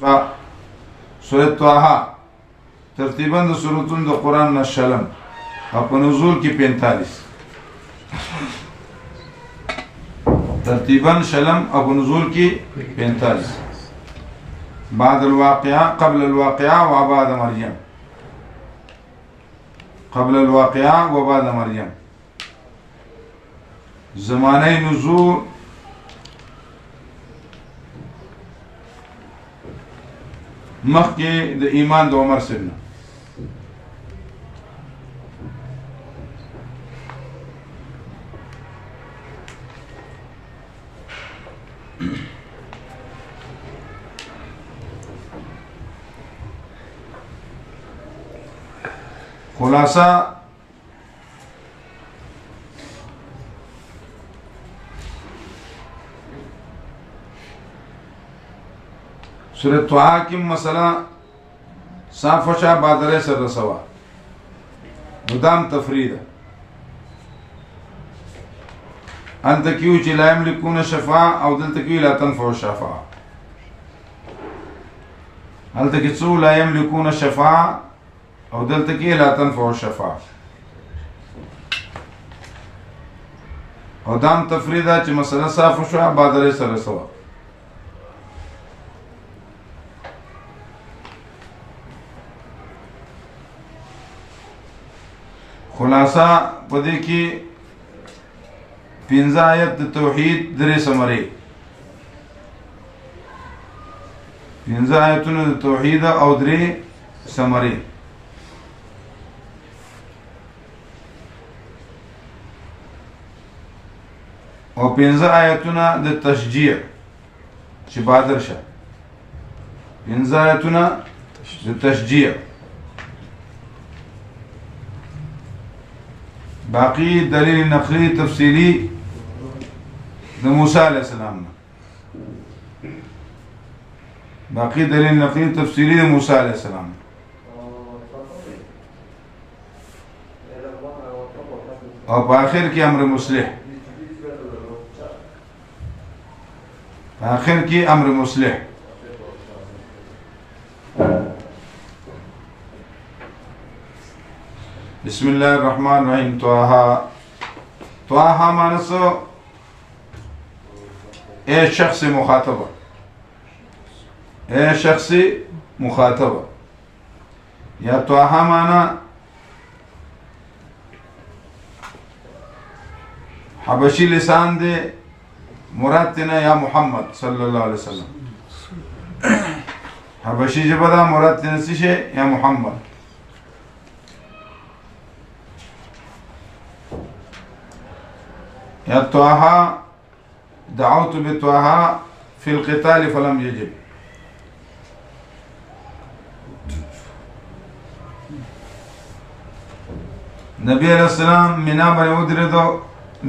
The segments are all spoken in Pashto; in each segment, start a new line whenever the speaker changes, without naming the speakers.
سورة طه ترتیباً د سورتون د قرآن نشلم په نزول کې 45 ترتیباً شلم ابو نزول کی 45 بعد الواقعہ قبل الواقعہ و بعد مریم قبل الواقعہ و بعد مریم زمانہ نزول مخی د ایمان د عمر سبنا خلاصہ سورة طه کی مسئلہ صاف وشا بادر سر رسوا مدام تفرید انت کیو چی لا یملکون شفاع او دلتا کیو لا تنفع الشفاع هلتا کیو لا یملکون شفاع او دلتا کیو لا تنفع الشفاع او دام تفریده چی مسئلہ صاف وشا بادر سر رسوا خلاصہ پدې کې 15 آیت توحید درې سمري 15 آیتونه د توحید او درې سمري او 15 آیتونه د تشجیع چې بادر شه 15 آیتونه د تشجیع باقی دلیل نقلی تفصیلی د موسی علیہ السلام باقی دلیل نقلی تفصیلی د موسی علیہ السلام او په آخر کې امر مصلح په آخر کې امر مصلح بسم الله الرحمن الرحيم طه مانسو اے شخص مخاطبہ اے شخص مخاطبہ یا طه مانا حبشی لسان دے مراد تینا یا محمد صلی اللہ علیہ وسلم حبشی جبدا مراد تینا سیشے یا محمد یا طه دعوت بطه في القتال فلم يجب نبی علیہ السلام منا باندې ودرېدو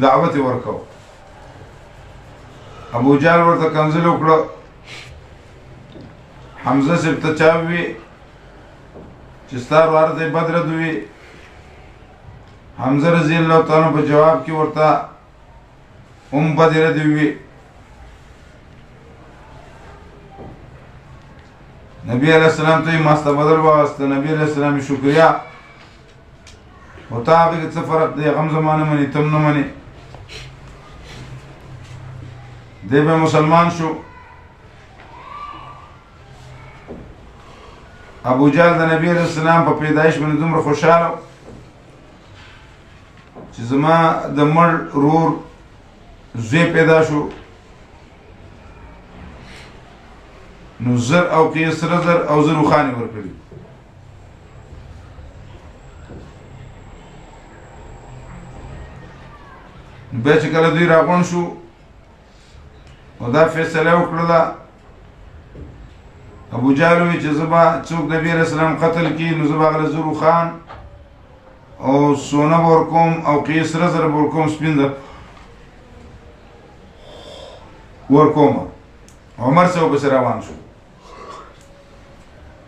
دعوت ورکو ابو جهل ورته کنځل وکړو حمزه سب ته چاوي چې ستار ورته بدر دوی حمزه رضی الله تعالی په جواب کې ورته بدر دوی نبی علیہ السلام ته ماسته بدل واسطه نبی علیہ السلام شکریا وتا هغه څه فرق دی غم زمانه منی تم نه منی دی به مسلمان شو ابو جهل د نبی علیہ السلام په پیدایش باندې دومره خوشاله چې زما د مړ رور زوی پیدا شو نو زر او قیسر زر او زر خانی ورکړي بیا چې کله دوی راغون شو او دا فیصله وکړله ابو جهل وی چې زه به څوک نبی علیہ السلام قتل کړي نو زه به هغه زر خان او سونه ورکوم او قیسر زر ورکوم سپین زر ورکوم عمر سے بس روان شو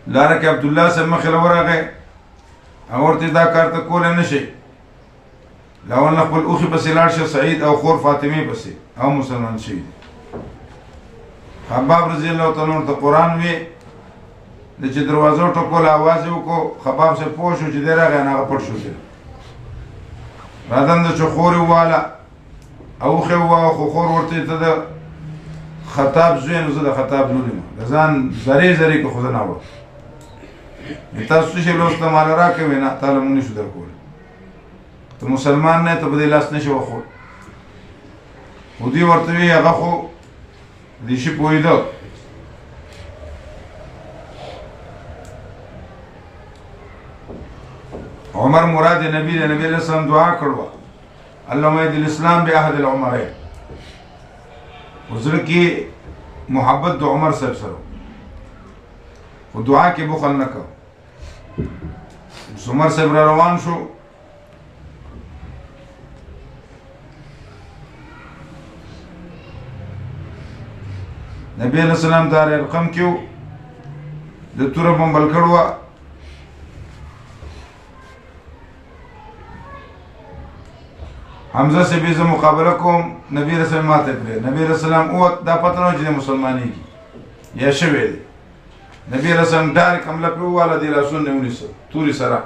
لاره کې عبدالله سے مخې ورغه اورته دا کار ته کول نه شي لاول خپل اوخي پسې لاړ شه سعید او خور فاطمه پسې او مسلمان شي حباب رضی الله تعالی عنہ ته قران وی د چې دروازو ټکول آواز یې وکړو خباب صاحب پوه شو چې دی راغی هغه پټ شو دی رادنده چې خور یې وواله اوښې ووهه خو خور ورته ته د خطاب زوی نو زه د خطاب لور یم د ځان زرې زرې که خو زه نه وم تاسو څه شی لوست ته ماله راکوې نه تاله مونږ نشو درکولی ته مسلمان نه یې ته په دې لاس نشي وښود خو دوی ورته وي هغه خو دې شي پوهېده عمر مراد نبی علیہ السلام دعا کړو اللهم اهد الاسلام بعهد العمرين وزړه کې محبت د عمر صاحب سره خو دعا کې بخل نه کو عمر صاحب را روان شو نبی علیہ السلام دار ارقم کېو د توره بمبل کړو حمزه سے بھی مقابلہ کوم نبی رسول الله ماته کړې نبی رسول الله او دا پته نه چې مسلمانۍ کی یا شوی دی نبی رسول الله ډایرک حمله په والا دی رسول نه ونیسو توري سره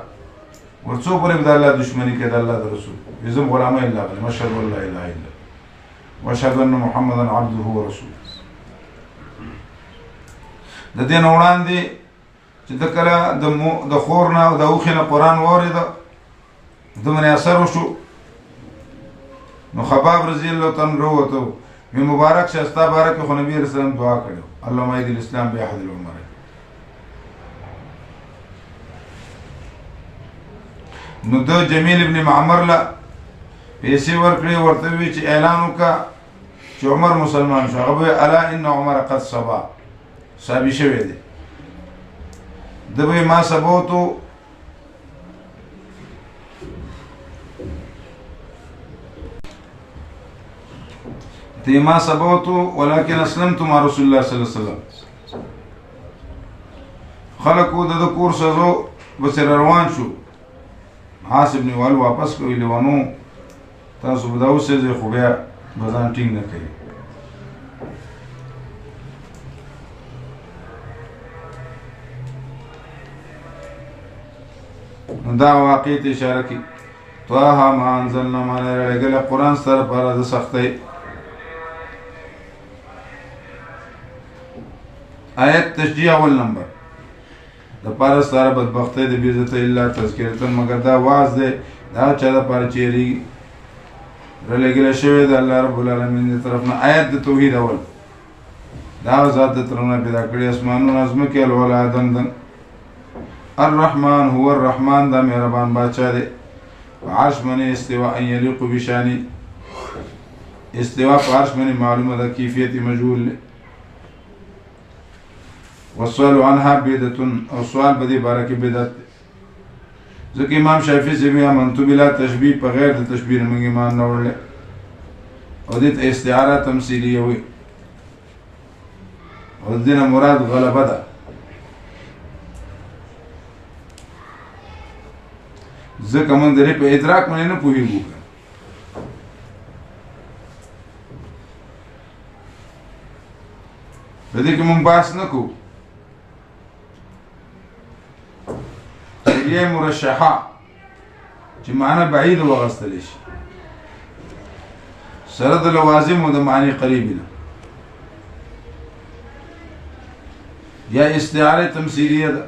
ورڅو پرې د الله دښمنی کې د الله د رسول یزم غلامه الا الله مشهد لا اله الا الله واشهد ان محمدا عبده ورسوله د دین وړاندې چې د کله د خور نه او د اوخې نه قرآن واورېده دومره اثر وشو نو خباب رضی الله تعالی عنہ وته وی مبارک شه استا بارک خو نبی رسول الله دعا کړو اللهم اهد الاسلام باحد العمرين نو د جمیل ابن معمر لا پیسې ورکړي ورته وی چې اعلان وکا چې عمر مسلمان شو هغه الا ان عمر قد صبا صابي شوی دی دبه ما سبوتو ما سبوت ولكن اسلمت مع رسول الله صلى الله عليه وسلم خلقو د کور سزو بسر روان شو حاسب نیوال واپس کوي لونو تاسو بداو سه خو بیا بزان ټینګ نه کوي دا واقع ته اشاره کی طه ما انزلنا ما لګل قرآن سره پر د سختي آیت تشجیع اول نمبر د پاره سره بدبختی د بیزت الا تذکرتن مگر دا واز دی دا چا د پاره چیرې رلګل شوی د الله رب العالمین دی طرف نه آیت د توحید اول دا ذات د ترونه پیدا کړی اسمانونو نظم کې الولا دندن الرحمن هو الرحمن دا مهربان بادشاہ دی عرش منی استواء یلیق بشانی استواء عرش منی معلومه ده کیفیت مجهول والسؤال عنها بدعة او سوال بدی بارک بدعت ځکه امام شافعي زمیا منتو بلا تشبیه په غیر د تشبیه موږ ایمان نه ورل او د استعاره تمثيليه وي او دینه مراد غلبه ده ځکه موږ درې په ادراک باندې نه پوهیږو په دې کې موږ بحث نه کوو یې مرشحه چې معنی بعید وغستل شي سره د لوازم او د معنی قریب نه یا استعاره تمثيليه ده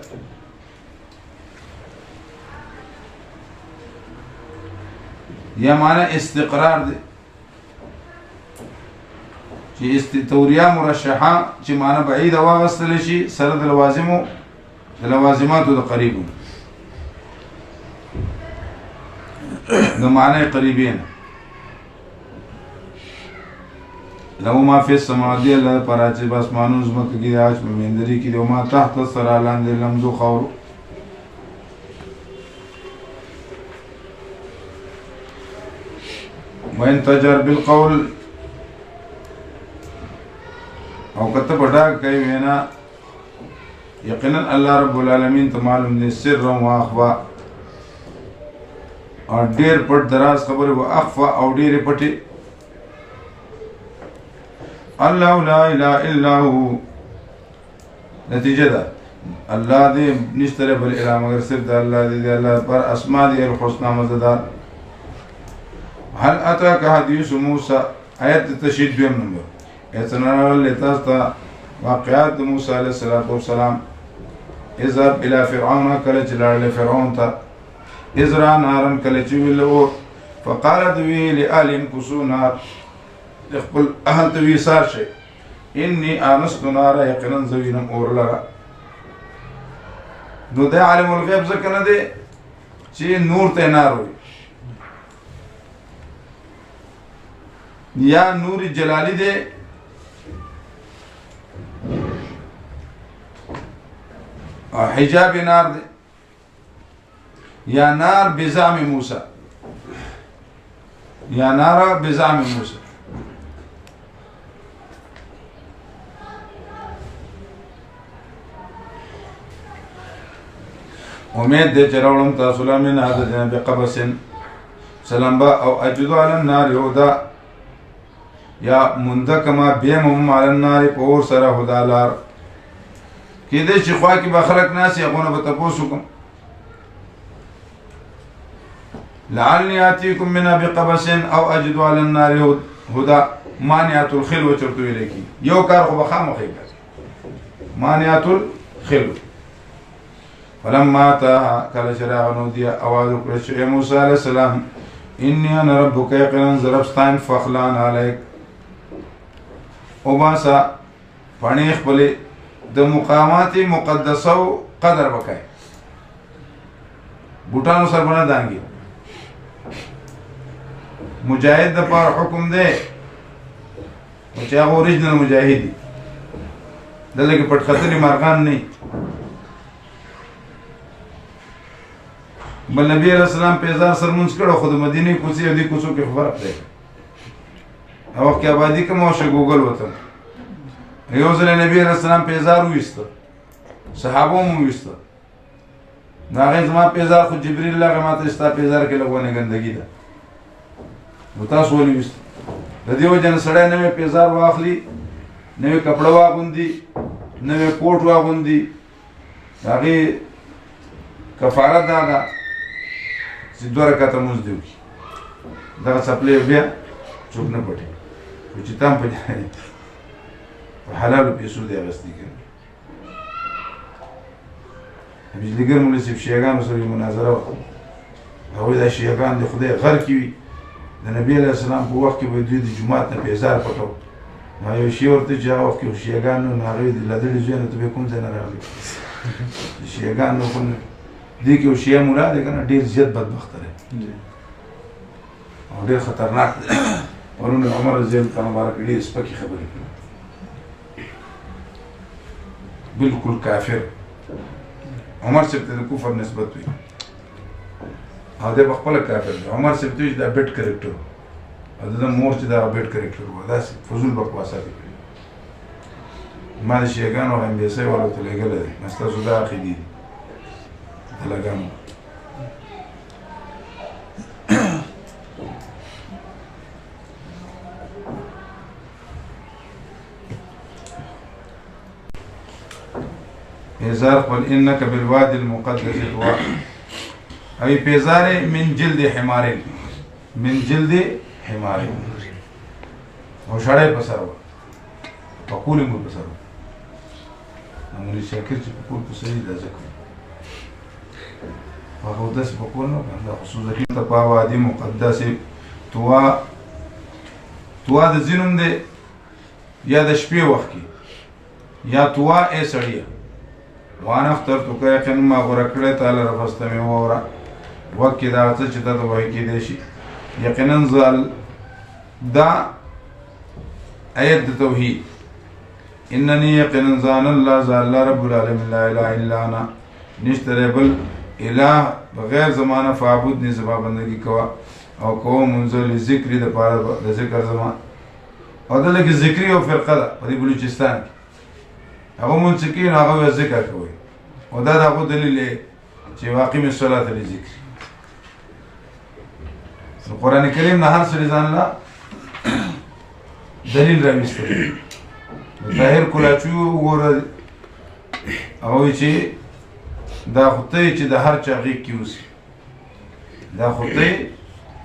یا معنی استقرار ده چې توریه مرشحه چې معنی بعید وغستل شي سره د لوازم او د لوازمات د قریب د معنی قریبین له ما فی السماوات الله پراچ باسمانو زمکه کې راځ مندري کې او ما تحت سرا لاندې لمزو خور وان تجر بالقول او کته پټا کوي وینا یقینا الله رب العالمین ته معلوم دي سر او اخفا او ډیر پټ دراز خبره او اخفا او ډیر پټي الله لا اله الا هو نتیجه ده الله دې نشته بل اله مگر صرف د الله دې الله پر اسماء دې الحسنا مزدار. هل اتاك حديث موسى آیت تشهید دویم نمبر اعتنار لتاستا واقعات موسى علیہ السلام اذهب الى فرعون کله چې لاړ فرعون ته ازرا نارن کله چې ویلو فقالت وی لآل كسو نار خپل اهل ته وی سار شي اني انست نار یقینا زوینم اور لرا. نو د عالم الغیب ځکه نه دی چې نور ته نار وي یا نور جلالی دی حجاب نار دی یا نار بزعم موسی یا نار بزعم موسی. امید دې چې راوړم تاسو له من هذا جناب قبس سلام با او اجد على النار هدى یا مندکما بیم على النار پور سره هدا لار کې دې چې خوا کې به خلق ناس یغونه به تاسو کوم لعلني آتيكم منها بقبس او اجد على النار هدى مانعة الخلوة چرته لیکي یو کار خو بخامخې مانعة الخلوة. فلما اتاها کله شراغ نودي اواز وکړه چې موسی عليه السلام اني انا ربك يقينا زربستان فخلان عليك او باسا پانی خپل د مقامات مقدسه قدر وکای بوټانو سر باندې دانګي مجاهد د پر حکم دی او چې هغه اوریجنل مجاهد دی دلته کې پټ خطرې مارغان نه. بل نبی علیہ السلام پیزار سرمونز کړو خود مدینه کوڅې او دې کوڅو کې فرق دی. او وخت کې آبادی کوم او شه ګوګل وته یو ځل نبی علیہ السلام پیزار وېست صحابو مو وېست هغه زما پیزار خو جبرئیل لغه ماته استا پیزار کې لګونه ګندګي ده نو تاسو ولې وېست د دې وجه نه سړی نوې پیزار واخلي نوې کپڑا واغوندي نوې کوټ واغوندي هغه کفاره ده چې دوه رکعاته مونږ دیو دا څپلې بیا څوک نه پټي چې تام په حلال پیسو دی اغستی کړي. بجلیګر مولوی صاحب شیعاګانو سره مناظره وکړه هغوی دا شیعاګان د خدای غر کې وي د نبي علیه السلام په وخت کې به دوی د جومات نه پیزار پټو نو یو شی ورته چې هغه وخت کې شیعاګان نو هغوی د لدړې زوی نه ته به کوم ځای نه راغلي د شیعاګان نو خو دې کې یو شیعه ملا دی که نه ډېر زیات بدبخته دی او ډېر خطرناک دی. پرون عمر رضی الله عنه مبارک ډېرې سپکې خبرې کړې بالکل کافر عمر صاحب ته د کفر نسبت وي او دی په خپله کافر دی. عمر صاحب ته وایي چې دا بیډ کرکټر او د ده مور چې دغه بیډ کرکټر و داسې فضول بکواسات یې کړي. ما د شیعهګانو هغه امبیسۍ والا ورته لېږلی دی نه ستاسو دا عقیدې دي لګامو. پیزار قل انك بالوادي المقدس طوى اي پیزار من جلد حمار من جلد حمار او شړای پسرو پکول مو پسرو نو شاکر چې پکول پسري د ځکه هغه داس پکول نو دا خصوصي ته په وادي مقدس طوى د زینوم دی یا د شپې وخت کې یا طوى ای سړی وانا اخترتك يقين ما غرقلت على رفستمي وورا وكذا تجد وهيك دشي يقينا زال دا آيات توحيد انني يقينا زان الله زال رب العالمين لا اله الا انا نشتري بل اله بغیر زمانه فعبدني زما بندگی کوا او کو منزل ذکر د پاره د ذکر زما او دلته ذکر او فرقه ده په بلوچستان هغه منسکین هغه ذکر کوي او دا دغه دلیل چې واقعي صلات لذکر قرآن کریم نه هر څه ځان لا دلیل راوستل طاهر کولاچو وګوره هغه چې دا خطه چې د هر چا غیږ کې اوسي دا خطه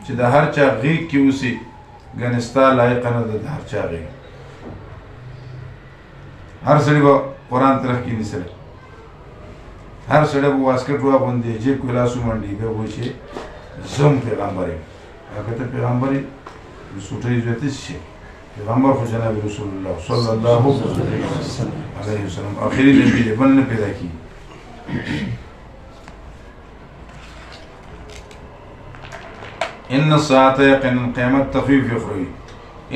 چې د هر چا غیږ کې اوسي ګنې ستا لایق نه ده د هر چا غیږ هر سړي به قرآن طرف کې نیسلی هر سړی به واسکټ واغوندي جیب کې لاس ومنډي بیا به چې زه پیغمبر یم هغه ته پیغمبر یې د سوټۍ زوی ته شي پیغمبر خو جناب رسول الله صلی الله علیه وسلم آخري نبی دی بل نه پیدا کېږي ان الساعة یقینا قیامت تخفیف یخروي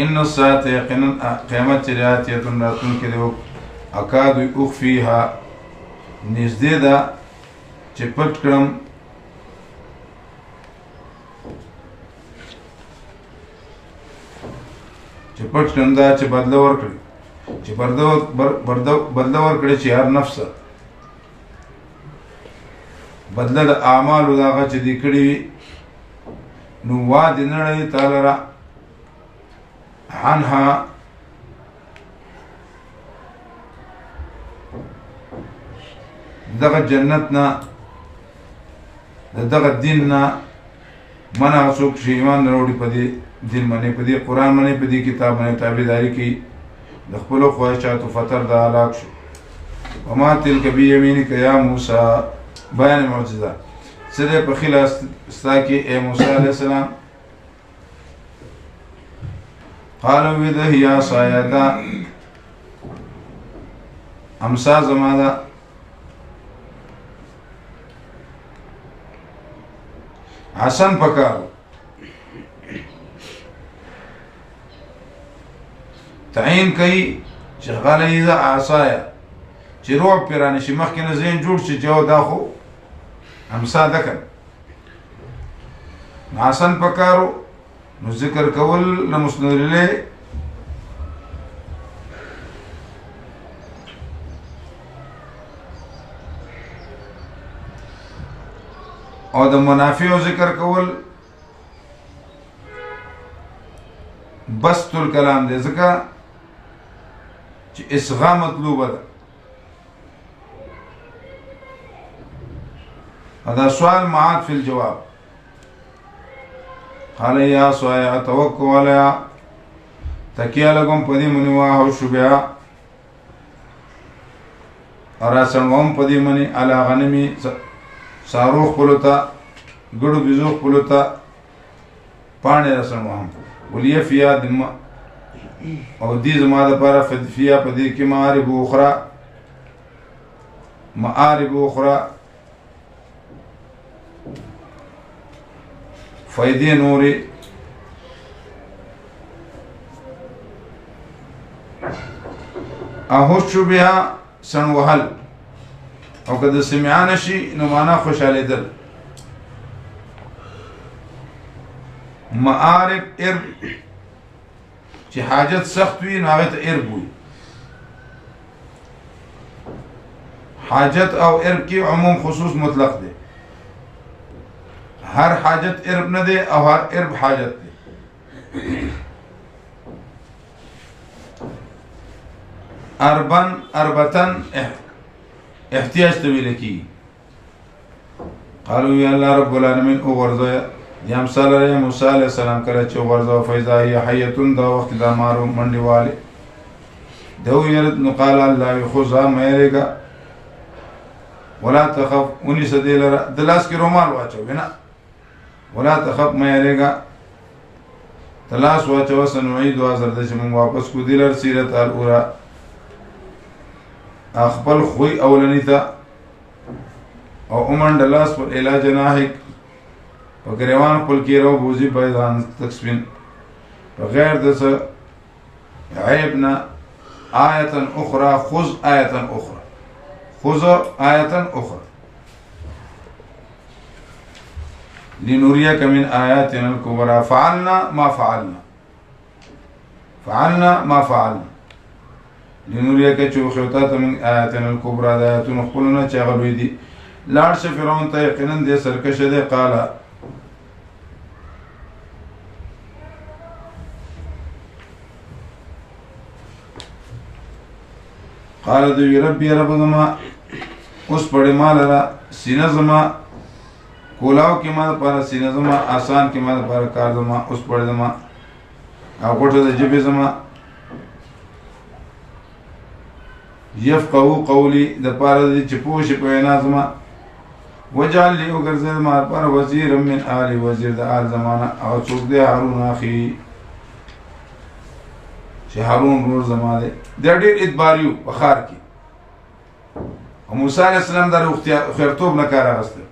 ان الساعة یقینا قیامت چې راتیتون راتونکې دی اکاد اخفیها نږدې ده چې پټ کړم دا چې بدله ورکړي چې بدله ورکړي چې هر نفس بدله د اعمالو د هغه چې دې کړي وي نو وعدې نه لري تعالی را عنها دغه جنت نه دغه دین نه منع څوک چې ایمان نه وروړي په دې دین باندې په دې قرآن باندې په دې کتاب باندې تابعداري کوي د خپلو خواهشاتو فطر د هلاک شو وما تلک بیمینک یا موسی بیان معجزه څه دی په ښي لاس ستا کې ای موسی علیه السلام قالو وی ده هي عصایه ده امسا زما ده حسن پکارو تعین کوي چې غاله یې ده عصایه چې روح پرې رانشي مخکې نه ذهن جوړ شي چې دا خو امسا ده که نو حسن پکارو نو ذکر کول د مسند الیه او د منافعو ذکر کول بسط الکلام دی ځکه چې اصغا مطلوبه ده هذا سؤال معاد في الجواب قال يا صايع توكل عليها تکیه لګم په دې منی واه شو بیا اراسنګم په دې منی علا غنمی ساروخ پلوتا ګړو بيزو پلوتا پانه رسنوم وليه فيها دم او دې زما د لپاره فدفیا په دې کې معارب اخرى فائدې نورې احوش بها سن وهل او که د سمعان شي نو معنا خوشاله دل معارف ارب چې حاجت سخت وي نو هغه ته ارب وي حاجت او ارب کې عموم خصوص مطلق دی هر حاجت ارب نه دی او هر ارب حاجت دی اربتن احتیاج ته ویل کی قالو یا الله رب العالمین او غرزه یا امثال موسی علیہ السلام کله چې غرزه فیضا هي حیتون دا وخت دا مارو منډي والے دو یرد نو قال الله خذها مېرګه ولا تخف ونی سدیل دلاس کې رومال واچو بنا ولا تخف مېرګه تلاس واچو سنوعید وازر د چې مونږ واپس کو دلر سیرت الاورا اخبل خوی اولنی تا او عمر دلاس پر علاج ناحق و گریوان پل کی رو بوزی بیدان تکسبین بغیر دس عیبنا آیتا اخرى خذ آیتا اخرى خذ آیتا اخرى لنريك من آیاتنا الكبرى فعلنا ما فعلنا لنوريك چوخوتا من آیاتنا الكبرى آیاتنا خپلنا چاغلوی دی لاړ شه فرعون ته یقینا دې سرکشه دی قال دوی ربي رب زما اوس پړې ما لره سینه زما کولاو کې ما لپاره سینه زما آسان کې ما لپاره کار زما اوس پړې زما او غوټه د جبې زما یفقهو قولی د پاره دې چې پوه شي په وینا زما وجعل لي وګرځه ما لپاره وزیر من آل وزیر د آل زمانه او څوک دی هارون اخي چې هارون ورور زما دی د ډېر ادباریو په ښار کې او موسی علیه السلام د خیرتوب نه کار اخیسته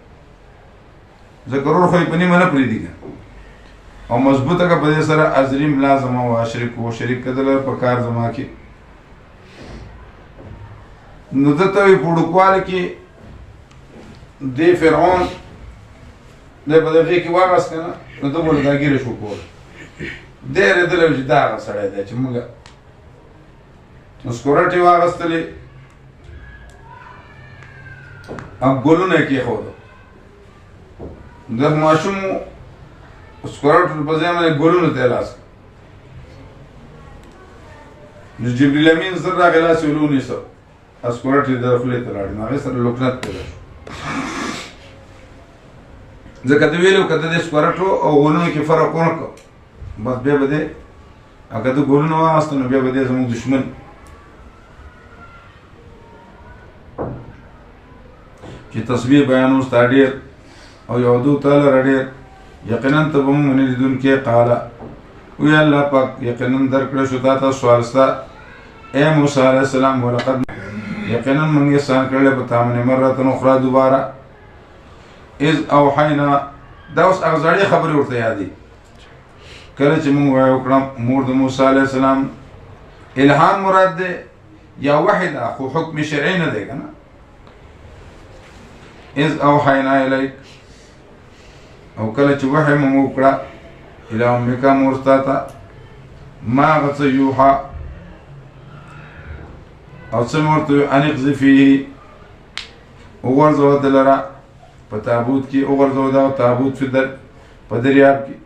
ځکه ورور خو یې په نیمه نه پرېږدي او مضبوطه که په دې سره ازریم لازمه او اشرکو شریک کدل په کار زما کې نو دته وي په وړوکوالي کې د فرعون دی په دغې کې واغست که نه نو ده به له دا ګیره شو کول دی رېدلی و چې دا هغه سړی دی چې موږ نو سکورټ یې واغستلې او ګلونه یې کېښوده د ماشوم سکورټ په ځای باندې ګلونو ته یې لاس کړ نو جبریل امین زر راغی لاس یې ولو ونیسه سکورټ یې د خولې ته لاړ نو هغې سره لکنت پیدا شو ځکه ده ویلي و که د دې سکورټو او ګلونو کې فرق ونه کړو بس بیا به دی او که ده ګلونه واغسته نو بیا به دی زموږ دشمن چې تسبیح بیانو ستا ډېر او یودو تا لره ډېر یقینا ته به مونږ نه لیدونکې قاله وی الله پاک یقینا درکړه شو تا ته سوال ستا ای موسی علیه السلام ولقد یقینا مونږ احسان کړلی په تا باندې مرة اخرى دوباره اذ اوحینا دا اوس هغه زړې خبرې ورته یادې کله چې مونږ وحی وکړه مور د موسی علیه السلام الهام مراد دی یا وحی ده خو حکم شرعي نه دی که نه اذ اوحینا الیک او کله چې وحی مونږ وکړه الی امک مور ستا ته ما هغه څه یوحا او څه مې ورته ویل ان اقذفیه وغورځوه ده لره په تابوت کې وغورځوه دغه تابوت په دریاب کې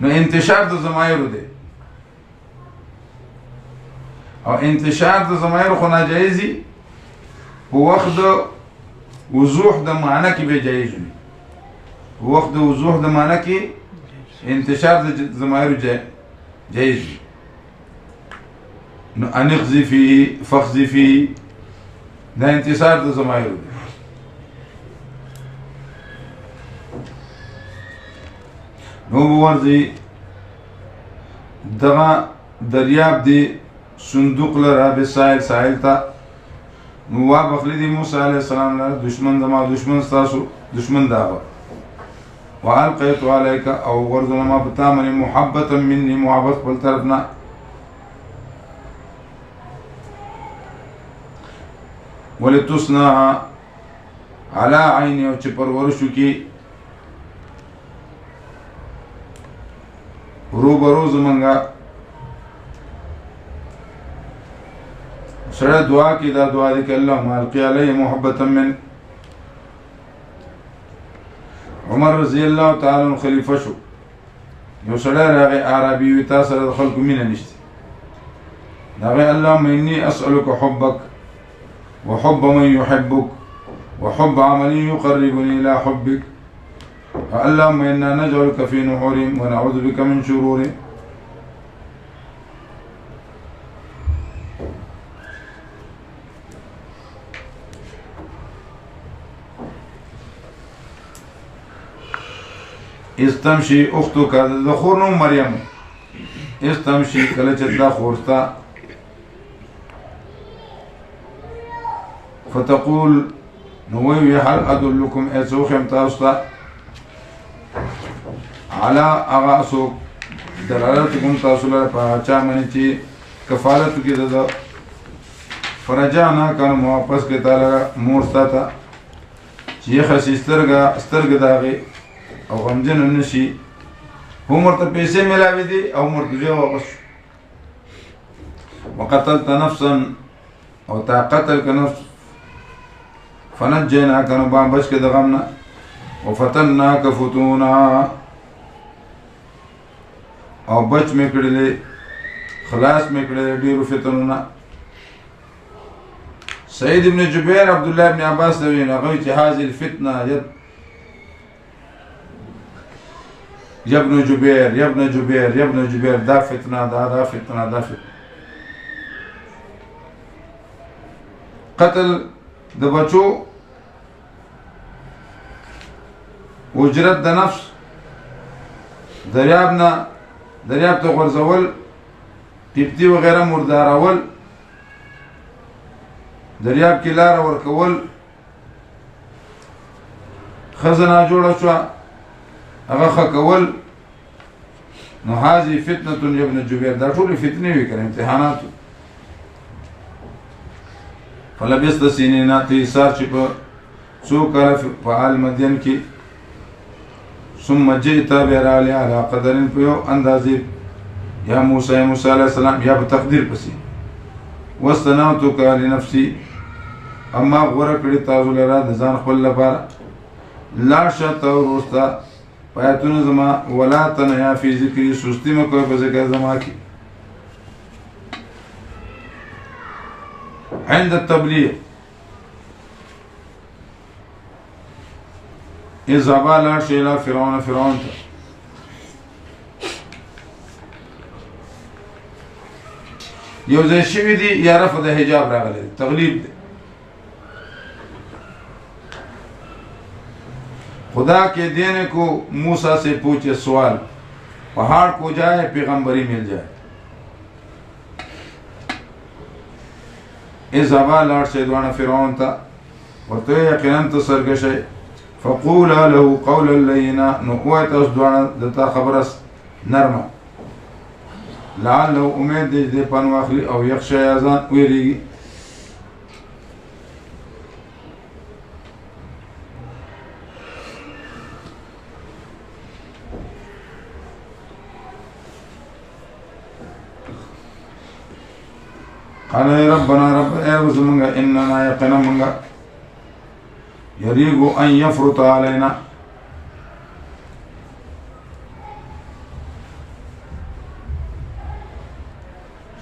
نو انتشار د ضمایرو دی او انتشار د ضمایرو خو ناجایزي په وخت د وضوح د معنی کې به جایز وي په وخت د وضوح د معنی کې انتشار د ضمایرو جایز وي نو ان اقذفیه فاقذفیه دا انتشار د ضمایرو دی نو بورځي دغه دریاب دی صندوق لره به ساحل ته نو وابخلی دی موسی علیه السلام لره دشمن زما دشمن ستاسو دشمن د هغه والقیت علیک او غورځوم ما په تا باندې محبتا مني محبت خپل طرف نه ولتصنع علی عیني او چې پرورش وکړي روبرو زمونږه سره دعا کی دا دعا دی کہ اللهم القی علیہ محبتا من عمر رضی اللہ تعالی عنہ خلیفہ شو یو سره راغی عربی وی تا سره خلق مینه نشته داغه اللهم انی اسالک حبک وحب من يحبك وحب عمل يقربني الى حبك اللهم انا نجعلك في نحورهم ونعوذ بك من شرورهم استمشي اختك د خور نوم مریم استمشي کله چې دا خورستا فتقول نووي هل ادلكم اسوخم تاسو على اغاسو دلالتكم تاسو له پاچا منی چې کفالت کې د فرجانا کانو واپس کې تعالی مورستا ته چې خسسترګه داغه او غمجن نشي هم ورته پیسې ملاوي دي او مرتجه واپس وقتلت نفسا او تا قتل كنفس فنجيناك نبان بچ کې د غمنا وفتناك فتونا او بچ مې کړلې خلاص مې کړی ډېرو فتنو نه. سعید ابن جبیر عبدالله ابن عباس ته ویل هغه چې هذه الفتنه یا ابن جبیر یا ابن جبیر یا ابن جبیر، دا فتنه دا فتنه دا فتنه. قتل د بچو، اجرت د نفس، دریاب ته غورځول، قبطي وغیره مردارول، دریاب کې لاره ورکول، ښځه ناجوړه شوه هغه ښه کول. نو هذه فتنه یا ابن جبیر، دا ټولې فتنې وي که نه، امتحانات. فلبثت سنین تیسار چې په څو کاله په آل مدین کې، ثم جئت بیا راغلې علی قدر په یو اندازې، یا موسی علیه السلام یا په تقدیر پسې، واستنوتک لنفسي، اما غوره کړي تاسو لره د ځان خپل لپاره، لاړ شه ته وروسته په آیتونو زما، ولا تنیا فی ذکري، سستی مه کوئ په ذکر زما کې. عند التبلیغ اذهبا لاړ شئ الی فرعون، فرعون ته. یو ځای شوي دي یا رفع د حجاب راغلی دی، تغلیب دی. خدا کے دینے کو موسیٰ سے پوچھے سوال، پہاڑ کو جائے پیغمبری مل جائے. اذهبا لاړ شئ دواړه فرعون ته، ورته یقینا ته سرکشه، فقولا له قولا لینا، نو ووایه تاسو دواړه د تا خبره نرمه، لعله امید دی چې دی پند واخلي او یخشی یا ځان ویریږي. قال يا ربنا رب اے زمانگا اننا یقینا منگا یریگو ان یفرط علینا،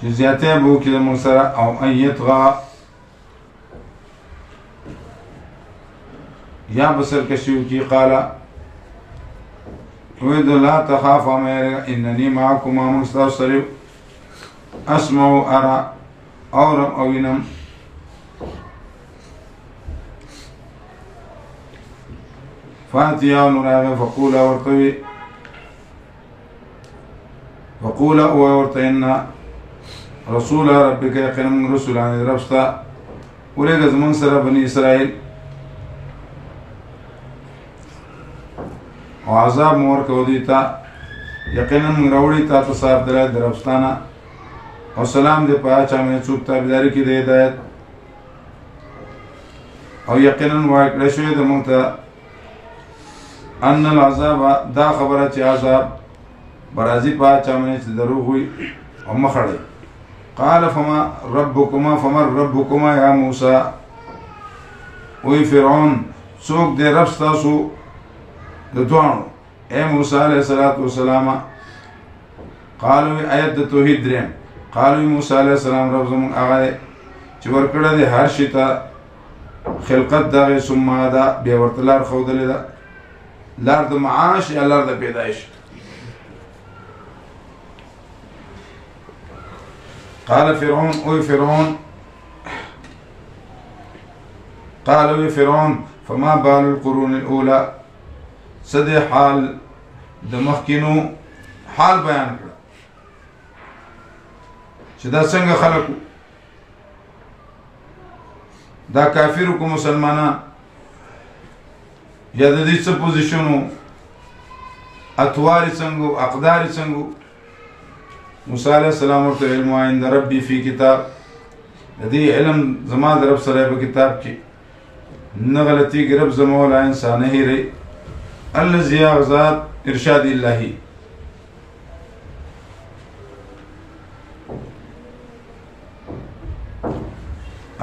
چې زیاته بو کې موږ سره، او ان یطغى یا بسر کشیو کی. قال وید لا تخافا اننی معکما مستوصل، اسمع ارى اورم او وینم. فاتیا نراغ فقولا ورتوی، فقولا ورتینا رسول ربک یقینا رسول عن ربستا ورګه زمون سره بنی اسرائیل، او عذاب مور کو دیتا یقینا راوړی تا تصاب دل دربستانه. او سلام دې په چا مې څوک تابعداري کې د هدایت، او یقینا واکړه شوی د مونږ ته ان العذاب، دا خبره چې عذاب برازي په چا مې چې دروغ وي او مخړی. قال فما ربكما یا موسی، وی فرعون څوک دې رب ستاسو د دوانو اے موسی علیه السلام. قالو آیت د توحید دریم. قالو موسی علیه السلام رب زمون هغه چې ورکړه د هر شي ته خلقت دغه، ثم دا بیا ورته لار ښودلې ده، لار د معاش یا لار د پیدایش. قال فرعون اوی فرعون، قال اوی فرعون فما بال القرون الاولى، صد حال د مخکینو حال بیان کړه چې دا څنګه خلقو، دا کافرو کو مسلمانان، یا د دې څه پوزیشنو، اطوار څنګه، اقدار څنګه. موسی علیہ السلام ورته علم عند ربی فی کتاب، د دې علم زما د رب سره په کتاب کې، نه غلطیږي رب زما ولا انسان نه هیری. الذي ذات ارشاد الهی،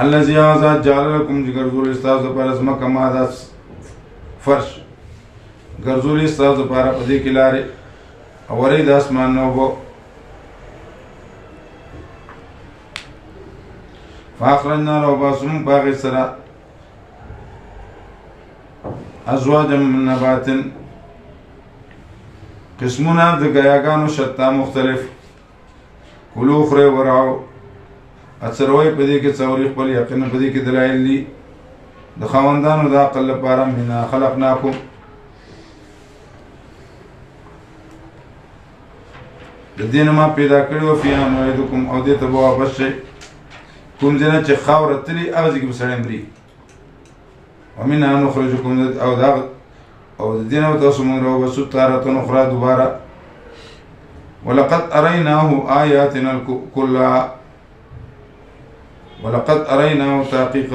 الذي ذات جعل لكم ګرځول استاذ پر اسمه کما دا فرش ګرځول استاذ پر په دې کې لارې او ورې د اسمان نو وو. فاخرجنا له باسم باغي سرا ازواجا من نبات قسمنا د غیاګانو شتا مختلف کلو خره ورعو اثروي پدې کې څوري خپل یقین پدې کې دلایل دي د خواندانو د عقل لپاره منا خلقناکم د دین ما پیدا کړو فیا موعدکم او دې ته واپس شي کوم ځنه چې خاور تلی اغه کې بسړم لري ومن نخرجکم او دا او د دین او تاسو موږ راو بسو تارته اخرى دوباره ولقد اريناه آياتنا كلها ولقد اريناه تحقيق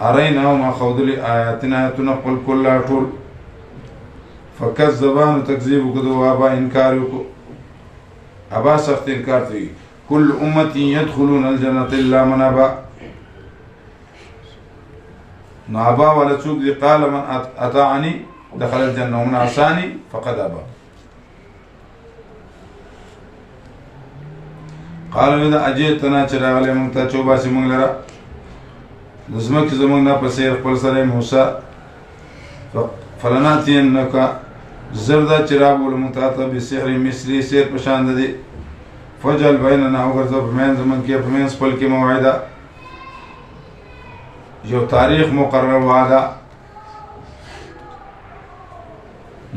اريناه ما خودل آياتنا تنقل كلها طول فكذبان تكذيب كذو ابا انكار ابا سخت انكار تي كل امه يدخلون الجنه الا من ابى نابا ولا سوق دي قال من اطاعني دخل الجنه ومن عصاني فقد ابى قالوا اذا اجيتنا چراغله مونږ چوباسي مونږ لرا لزمک زمونږ نه پسې خپل سره موسی فلناتينك زردا چراغ ولمتاته بسحر مثلي سير پشان دي فجل بيننا وغرض بمن زمن کې پمن خپل کې موعده یو تاریخ مقرر وعده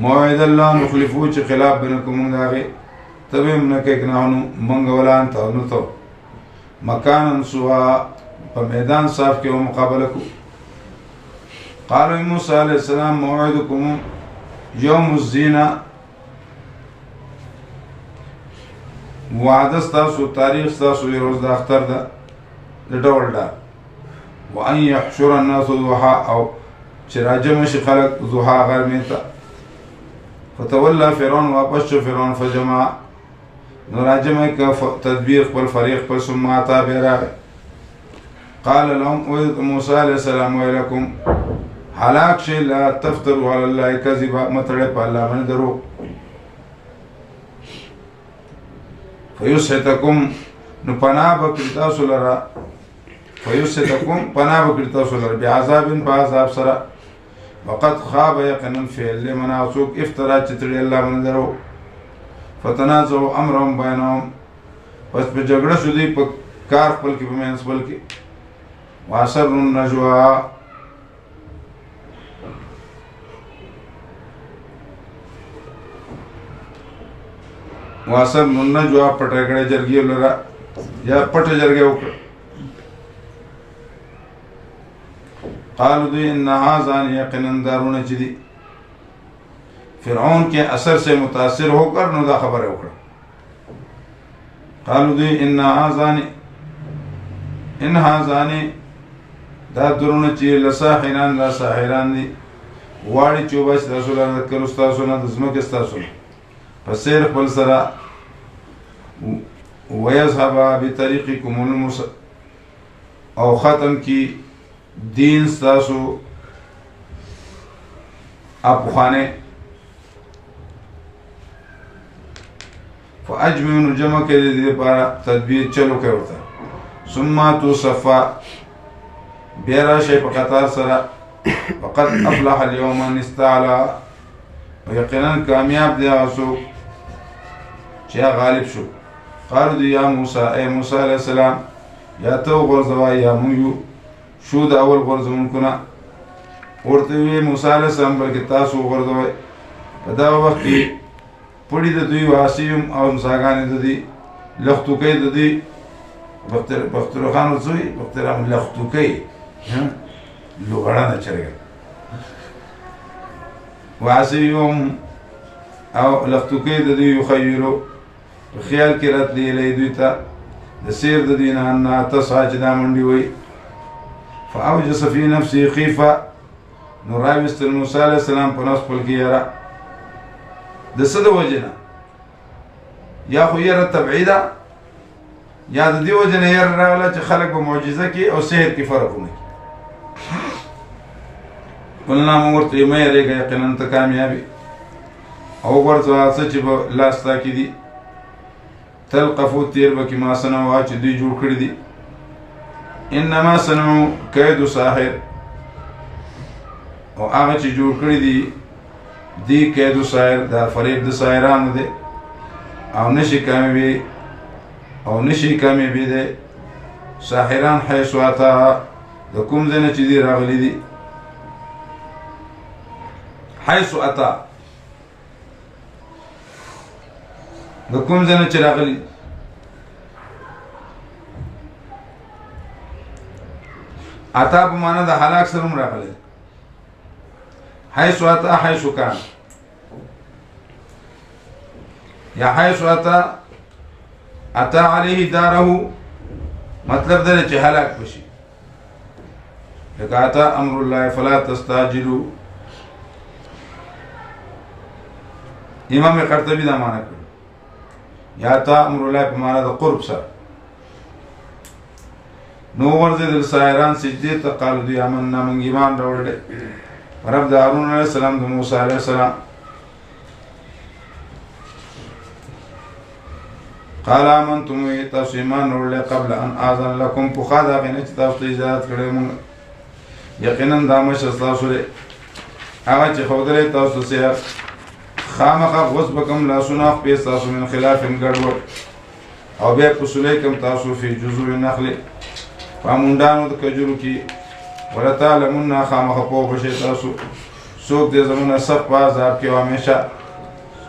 موعد الله نخلفو چې خلاف بنکم داغه تبهم نکه کنانو منګولان ته نو ته مکان سوا په میدان صاف کې مقابله کو قالوا موسى عليه السلام موعدكم يوم الزينة وعده ستاسو تاریخ ستاسو روز د اختر ده د ډول ده وان يحشر الناس ضحى او چې راجم شي خلق ضحى غرمه فتولى فرعون واپس شو فرعون فجمع نو راجم ک تدبیر خپل فريق پر ثم اتا بیره قال لهم موسى عليه السلام ويلكم حلاک شي لا تفتروا على الله كذبا متړه په الله باندې درو فيسحتكم نو پناه بکړتا سولرا فيسحتكم پناه بکړتا سولرا بعذاب بعذاب سره وقد خاب يقينا فعل لمن اسوق افترا چتړي الله باندې درو فتنازعوا امرهم بينهم پس په جګړه شو دي په کار خپل کې په مینس خپل کې واسر النجوا واسر النجوا پټکړه جرګي لرا یا پټ جرګي وکړه قالوا دي ان هذا يقينا دارون چدي فرعون کے اثر سے متاثر ہو کر نو دا خبر وکړه قالوا دي ان هذان دا درونه چې لساحران لا ساحران دي واړي چوباس رسول الله کله تاسو نه د زمکه تاسو فسير خپل سره ويذهب بطريقكم المس او ختم کی دین تاسو اپ خانه فاجمعوا جمع کې دې لپاره تدبیر چلو کوي ورته ثم تصفى بيرا شيء بقطار سرا فقد افلح اليوم من استعلى ويقينا كامياب دي اسو شيء غالب شو قالوا دي يا موسى اي موسى عليه السلام يا تو غرزوا يا ميو شو دا اول غرز منكنا ورته موسى عليه السلام بلکې تاسو غرزوا دا وخت پړې د دوی واسیم او مساګانې د دې لختوکې د دې بخترخان زوی بخترام لختوکې لغړانه چرګه واسیم او لختوکې د دې يخيلوا خیال کې راتلې لې دوی ته د سیر د دین ان تسعج دا منډي وي فاوجس في نفسه خيفه نراوست موسی عليه السلام په نس خپل کې یاره د صد وجنه یا خو یره تبعیده یا د دې وجنه یره راغله چې خلک په معجزه کې او سحر کې فرقونه ولنا مورته مې رېګه یقینا ته کامیابی او ورته څه چې په لاس تا کې دي تلقفو تیر به کې ما سنوا چې دوی جوړ کړی دي انما صنعوا كيد ساحر او هغه چې جوړ کړی دی کیدو ساحر دا فریب د ساحرانو دی او نشي کامیابي دی ساحران حيث اتا د کوم ځای نه چې دی راغلي دي حيث اتا د کوم ځای نه چې راغلي اتا په معنا د هلاک سره هم راغلي حيث اتا حيث كان یا حيث اتا عليه داره مطلب دا چې هلاک بشي لکه اتا امر الله فلا تستعجلوا امام قرطبي دا معنا کوي یا اتا امر الله په معنا د قرب سره نو ورزیدل ساحران سجدې ته قالو دوی آمنا موږ ایمان راوړل رب د هارون علیه السلام د موسی علیه السلام قال آمنتم تاسو ایمان راوړل قبل ان آذن لكم پخوا د هغې نه چې تاسو ته اجازت کړی موږ یقینا دا مشر ستاسو دی هغه چې ښودلی تاسو سحر خامخا غوڅ به کړم لاسونه خپې ستاسو من خلاف ګډوډ او بیا پسولی کړم تاسو فی جذوع النخل فاموندانو د کجورو کې ولتعلمن خامخا پوه بشئ تاسو څوک دی زموږ نه سخت په عذاب کې او همیشه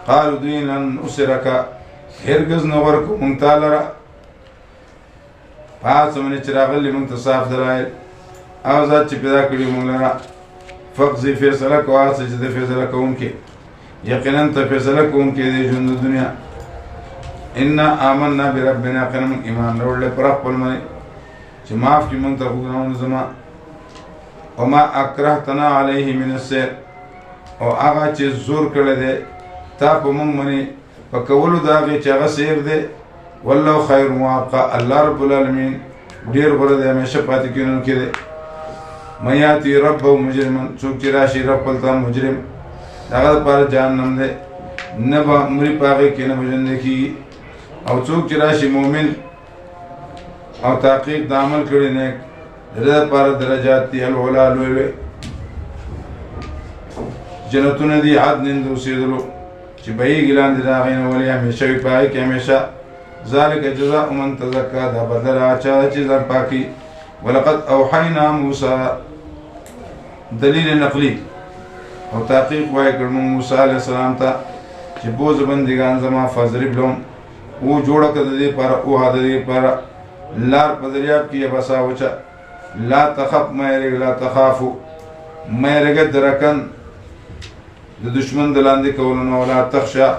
قالو دوی لن نؤثرک هرګز نه ورکو موږ تا لره په هغه څه باندې چې راغلي موږ ته صاف دلایل هغه ذات چې پیدا کړي موږ لره فقضي فیصله کوه هغه څه چې د فیصله کوونکي یقینا ته فیصله کوونکي دی ژوند د دنیا انا آمنا بربنا یقینا موږ ایمان راوړلی پر خپل باندې چې معاف کړي موږ ته ګناهونه زما وما اکرهتنا علیه من السحر او هغه چې زور کړی دی تا په موږ باندې په کولو د هغې چې هغه سحر دی والله خیر وابقا الله رب العالمین ډېر غوره دی همیشه پاتې کېدونکی دی من یاتي ربه مجرما څوک چې راشي رب خپل ته مجرم د هغه دپاره جهنم دی نه به مري په هغې کې نه به ژوندی کېږي او څوک چې راشي مؤمن او تحقیق د عمل کړي نیک د ده دپاره درجات دي العلا لوی لوی جنتونه دي عدن د اوسېدلو چې بهیږي لاندې د هغې نه ولې همیشه وي په هغې کې همیشه ذلک جزاء من تزکا دا بدل هغه چا ده چې ځان پاکي ولقد اوحینا موسی دلیل نقلی او تحقیق وایي کړ موږ موسی علیه السلام ته چې بوځ بندګان زما فضرب لهم و جوړه کړه د دې لپاره اوهه د دې لپاره لار په دریاب کې یې بسا وچه لا تخف مه یېرېږه لا تخافو مه یېرېږه درکن د دشمن د لاندې کولو نه ولا تخشا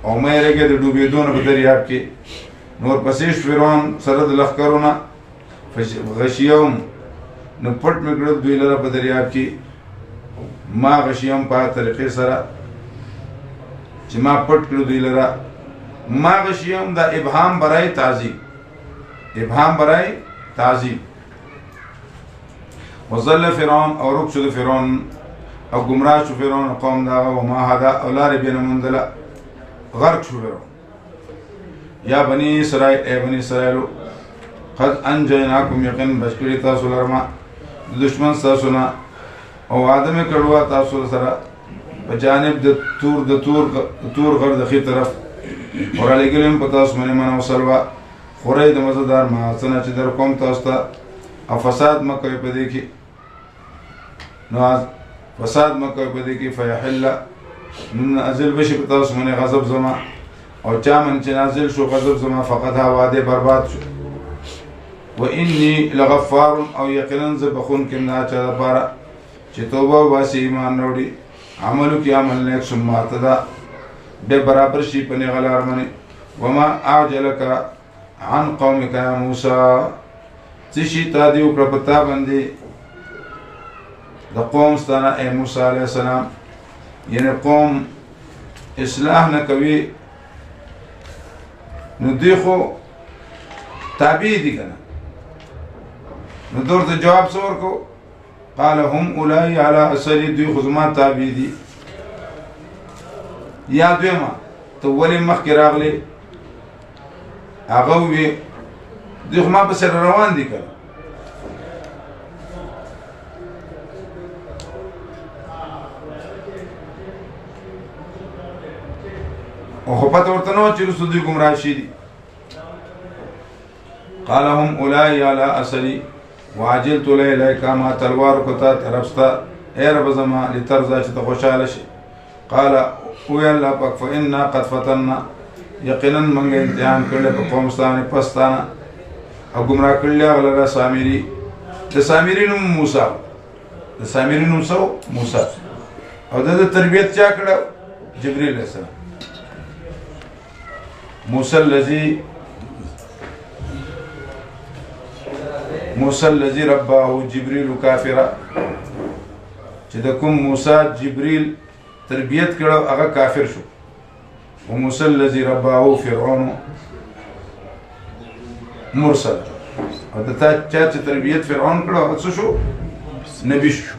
او مه یېرېږه د ډوبېدو نه په دریاب کې نور پسې فرعون سره د لښکرو نه غشیهم نو پټ مې کړل دوی لره په دریاب کې ما غشیهم په طریقې سره چې ما پټ کړو دوی لره ما غشیهم دا ابهام برای تعظیم ابهام برای تعظیم وظل فرعون او رک شو د فرعون او گمراه شو فرعون قوم دا وما هدا او لارې بې نه موندله غرق شو فرعون یا بني اسرائیل ای بني اسرائیلو قد انجیناکم یقین بچ کړي تاسو لره ما د دشمن ستاسو نه او وعده مې کړې وه تاسو سره په جانب د تور غر د ښي طرف ورالېږلي یم په تاسو باندې من او سلوه خورئ د مزهدار محاسنه چې در کوم تاسو ته او فساد مه کوئ په دې کې نو فساد مه کوئ په دې کې فیحل نازل بشي په تاسو باندې غضب زما او چا من چې نازل شو غضب زما فقط ها واده برباد شو و انی لغفار او یقینا زه بخونکی یم د هغه چا دپاره چې توبه وباسي ایمان راوړي عملو کې عمل نیک ثم اهتدا بیا برابر شي په نیغه لار باندې وما اعجلک عن قومک یا موسی څه شي تا دې وکړه په تا باندې د قوم ستانه ای موسی علیه السلام یعنې قوم اصلاح نه کوي نو دوی خو تابع دي که نه نو دور ته جواب څه ورکو قال هم اولی علی اثري دوی خو زما تابع دي یا دویمه ته ولې مخکې راغلې هغه ووې دوی خو ما پسې روان دي که او خو پته ورته نه چې رسول دوی ګمراه شي دي. قال هم اولئک علی اصلی وعجلت الیک ما تلوار کتا طرفستا اے رب زما لترضى چې ته خوشاله شي. قال او یا الله پاک فإنا قد فتنا یقینا موږ امتحان کړل په قوم ستانه پستانه او ګمراه کړل هغه سامری د سامری نوم موسی د سامری نوم سو موسی او د تربیت چا کړه جبرئیل علیہ السلام. موسی الذي رباه جبريل كافرا چې د کوم موسی جبريل تربیت کړه هغه کافر شو. او موسی الذي رباه فرعون مرسل او د تا چې تربیت فرعون کړه هغه څه شو نبی شو.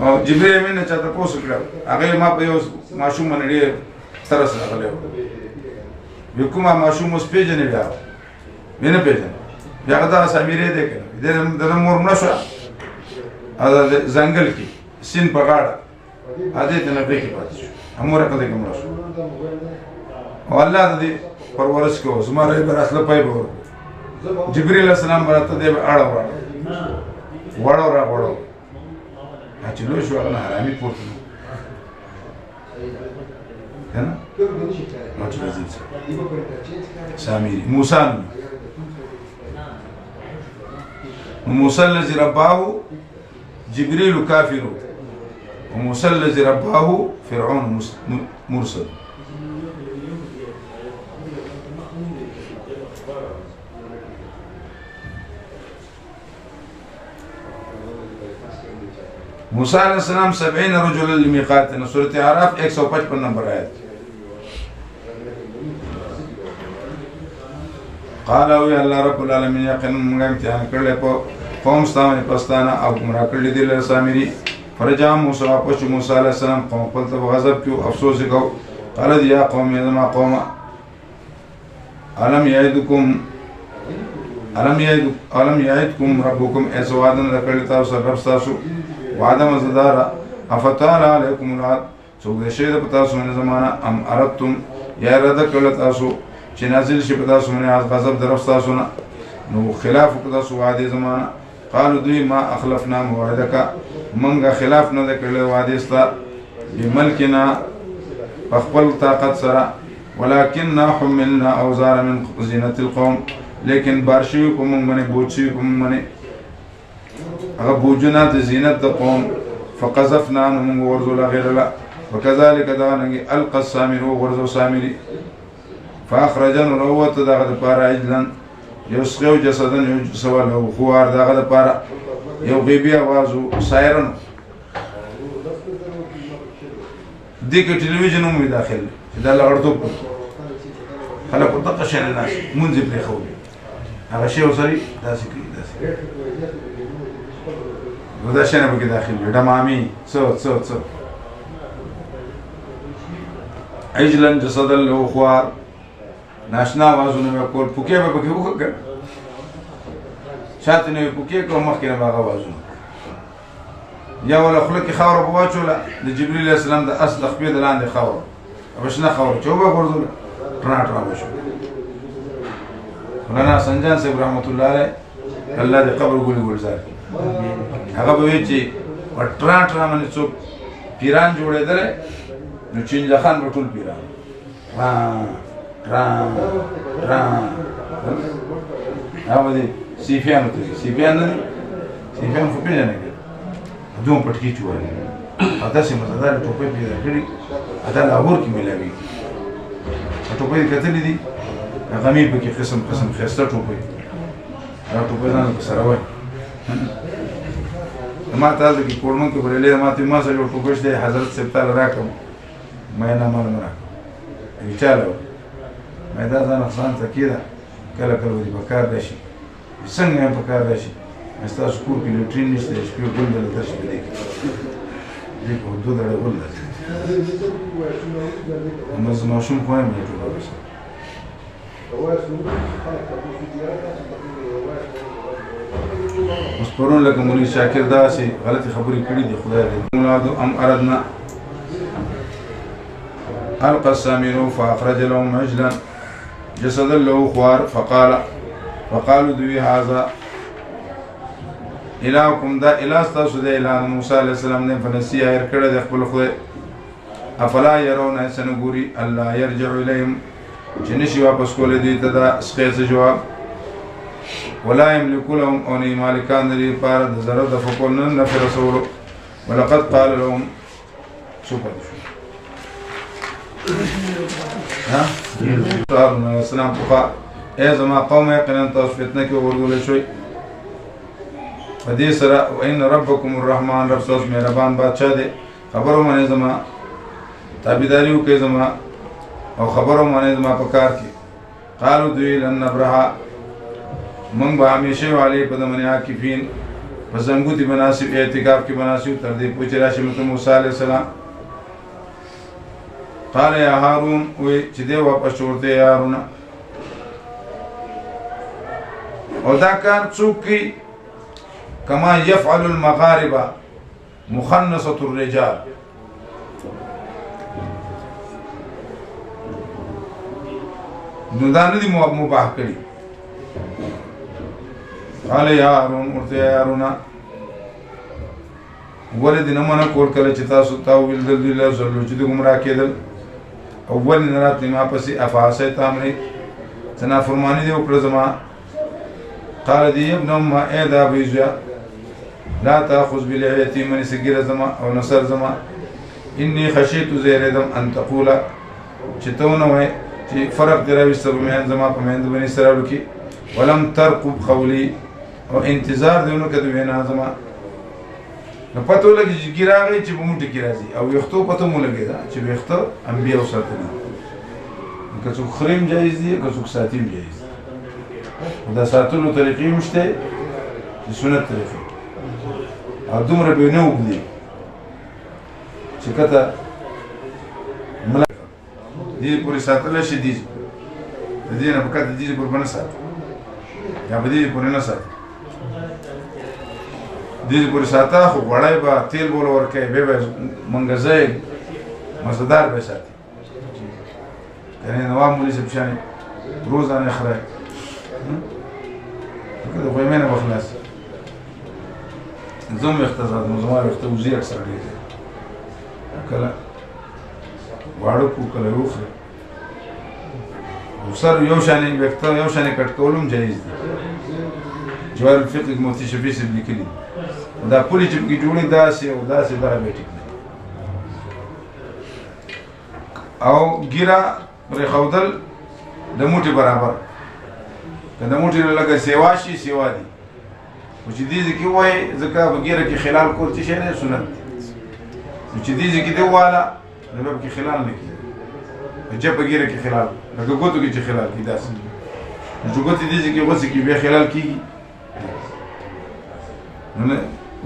او جبريل مینه چاته پوس کړه هغه ما په یو ماشوم باندې ترس راغلی و کومه ماشوم اوس پیژنې بیا مینه پیژنې بیا دا سامیری دی کنه د مور مړه شو دا ځنګل کې سین په غاړه هدې ته نه پرېږدي پاتې شو هموره په دې کې مړه شو. او الله دې پرورش کوو زما رای بر اصله پای به ورکړو. جبرئیل علیه السلام به راته دې اړه وړو را وړو چې لوی شو هغه نه حرامي پورته کنه ما چې راځي سامیری موسی الذي رباه جبريل كافر وموسى الذي رباه فرعون مرسل. موسى عليه السلام 70 رجلا لميقاتنا سورة اعراف 155 نمبر آیت. قال يا الله رب العالمين يقين موږ امتحان کړل په قوم ستانه پستانه او ګمراه کړل دي له سامری. فرجع موسی واپس موسی علیہ السلام قوم خپل ته غضب کیو افسوس وکاو. قال يا قوم ما قوم الم يعدكم ربكم اسوادن رکړل تاسو رب تاسو وعده مزدار افتال علیکم العهد څو شی د تاسو نه زمانہ ام اردتم یا رد کړل تاسو چې نازل شي په تاسو باندې غضب درف تاسو نه نو خلاف تاسو وعده زمانہ. قالوا دوی ما اخلفنا موعدك منګه خلاف نه کړل وعده ستا بملکنا خپل طاقت سره ولكننا حملنا اوزار من زینة القوم لیکن بارشي کوم باندې بوچي کوم باندې هغه بوجنا د زینت د قوم فقذفنا من ورزل غیر لا وكذلك دانګي القى السامر ورزو سامري فاخرجن روت دغه لپاره عجلن یوسخو جسدن یو سوال او خوار دغه لپاره یو غیبی आवाज سایرن دغه ټلویزیون مو داخل دا لړدو خلک په دغه شان الناس منځ په خو هغه شی وسري داسې کوي داسې دا شنه به داخل دمامي څو عجلن جسدن له خوار ناشنا आवाजونه وکول پوکې به پکې وکړ شاته نه پوکې کوم مخکې نه هغه आवाजونه یا ولا خلک خاور په واچوله د جبرئیل علیه السلام د اصل خپې د لاندې خاور وشنه خاور چوبه ورزول ټرا وشو. مولانا سنجان صاحب رحمت الله علیه الله دې قبر ګلزار هغه به چې ټرا باندې څوک پیران جوړېدل نو چینجه خان په ټول پیران هغه دې سیفیان خو پیژنه دوم پټکی چوالي اته سم مزدار ټوپې پیدا کړی اته لاهور کې ملاوي ټوپې کتلې دي هغه مې په کې قسم خسته ټوپې هغه ټوپې ځان په سره وای ما ته د کورونو کې ورلې ما ته ما سره ټوپې شته حضرت سپتال راکم مې نه مال راکم ویچاله مې دا ځان افسان تکیدا کله ودی بکار راشي څنګه په کار راشي استا سکول کې لټرین نشته شپې ګل دل درش دی دې په دوه ډول ګل دی نو زما شوم کوی مې ټول اوس اوس پرون لکه مولوی شاکر دا سي غلطي خبرې کړې دي خدای دې مولاد ام اردنا ألقى السامر فأخرج لهم عجلا جسدا له خوار فقالوا دوي هذا إلهكم دا إله استاسو دا إله موسى عليه السلام نے فنسيها يركڑ دے خپل خدای افلا يرون حسن غوري الله يرجع إليهم جنشي واپس کول دي تدا سخيس جواب ولا يملك لهم أني مالكان دي پار ضرر دفقون نفر رسول ولقد قال لهم سوپر ها السلام فقا اے زما قوم يقنن تصفتنا کی ورغول شوي فدي سرا وان ربكم الرحمن رب سوس مهربان بادشاہ دے خبرو من زما تابعداریو کے زما او خبرو من زما پکار کی قالوا دوی لن نبرها من با ہمیشہ والے پدمن عاکفین فزنگوتی مناسب اعتکاف کی مناسب تر دے پوچھ راشی موسی علیہ السلام قال يا هارون وچدي واپس چورتے یا هارون او دا کار څوک كما يفعل المغاربه مخنصة الرجال نو دا ندی مباح کړي قال يا هارون ورته یا هارون ولدي نمنا کول کله چې تاسو تاویل دل زلو چې ګمرا کېدل اول نرات ما پسې افاسه امري تنا فرمانی دی وکړه زما قال دي ابن ما اذا بيجا لا تاخذ باليتي من سجير زما او نصر زما اني خشيت زيردم ان تقول چتونه وای چې فرق دراوي سبب مې زما په مند بني سره لکی ولم ترقب قولي او انتظار دیونو کده وینا زما نو پتو لګي چې ګراغي چې بموټي کې راځي او یختو پتو مو لګي دا چې یختو انبیاء او ساتنه که څوک خریم جایز دي که څوک ساتیم جایز دا ساتلو طریقې مشته چې سنت طریقې او دومره به نه وګړي چې کته ملک دې پوری ساتل شي دي دې نه پکې دې پر باندې سات یا به دې پوری نه سات دې پوری ساته خو وړای با تیل بول ورکه به منګزای مزدار به ساتي کنه نوام مولي سبشاني روزانه خره كده خو يمنه بخلاص زوم اختصاص مزمار اختوزي اكثر دي کله واړو کو کله روخه وصار یو شانې وکړه یو شانې کټ کولم جایز دي جوار الفقه مفتي شفیع ابن کلی دا پولی چې کی جوړې داسې او داسې دا به ټیک او ګیرا پر خودل د موټي برابر کله موټي لګه سیوا شي سیوا دي او چې دې کې وای ځکه بغیر کې خلال کول چې نه سنت چې دې کې دی والا نو به کې خلال نه کی چې بغیر کې خلال لکه ګوتو کې چې خلال کی داسې چې ګوتې دې کې وځي کې به خلال کیږي نو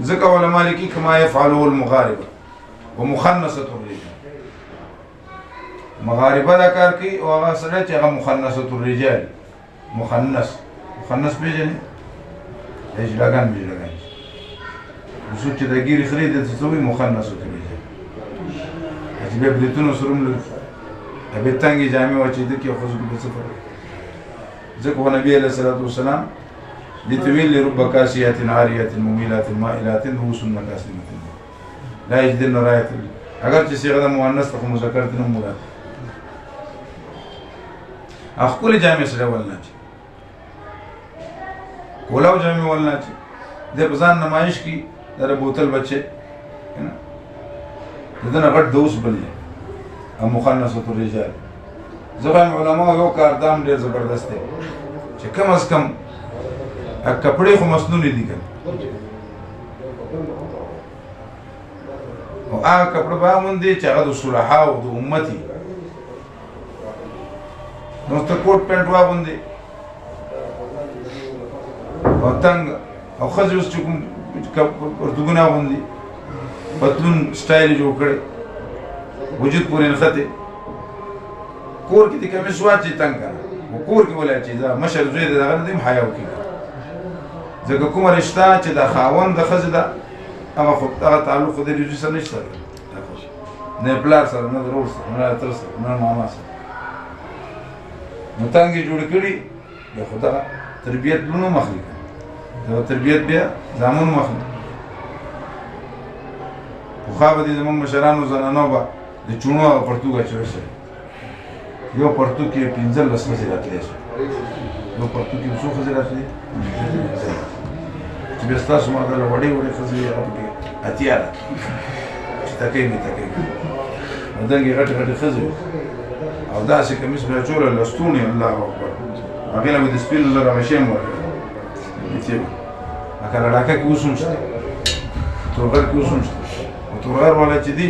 ځکه علماء لیکي کما يفعلوا المغاربه ومخنصه الرجال مغاربه دا کار کوي او هغه سره چې هغه مخنصه الرجال مخنص پیژنې اجلاګان وسو چې د ګيري خرید د څوې مخنصه الرجال چې به بلتون سرم له ابي تانګي جامع و چې د کې خو څه فرق ځکه نبی عليه الصلاه والسلام لتويل رب كاسيات عاريات مميلات مائلات رؤوس كاسمة لا يجدن راية اگر چې صيغه مؤنث ته مذکر دي نو مراد اخول جامع سره ولنه کولاو جامع ولنه د بزان نمائش کی در بوتل بچه کنه دنه غټ دوس بلې او مخنصه الرجال زغم علماء یو کاردام ډیر زبردست دی چې کم از کم کپڑے خو مسنون دي کنه او هغه کپڑے باندې چې هغه د صلحاء او د امتي نو ته کوټ پینټ باندې او تنگ او خځه اوس چې کوم ورتګونه باندې پتلون سټایل جوړ کړي وجود پورې نخته کور کې د کمیس واچي تنگ کړه او کور کې ولای چې دا مشر زوی دغه نه دی حیا وکړي ځکه کومه رشتہ چې د خاوند د خځه ده هغه خو هغه تعلق د رجوع سره نشته نه پلار سره نه ورور سره نه تر سره نه ماما سره نو څنګه جوړ کړي د خدا تربیت لونو مخلي دا تربیت بیا زامن مخلي خو به دې زموږ مشرانو زنانو به د چونو او پرتوګ اچول شي یو پرتوګ کې 15 ښځې راتلې شي یو پرتوګ کې څو ښځې راتلې چې بیا ستاسو ما دله وړې وړې ښځې هغه پکې اتیا ده چې تکۍ مې تکۍ او دنګې غټې غټې ښځې او داسې کمیس به اچوله لستونې الله اکبر هغې نه به د سپینو زرو هغه شی م ورکړه لکه لړاکه کې اوس هم شته تورغر کې اوس هم شته او تورغر والا چې دي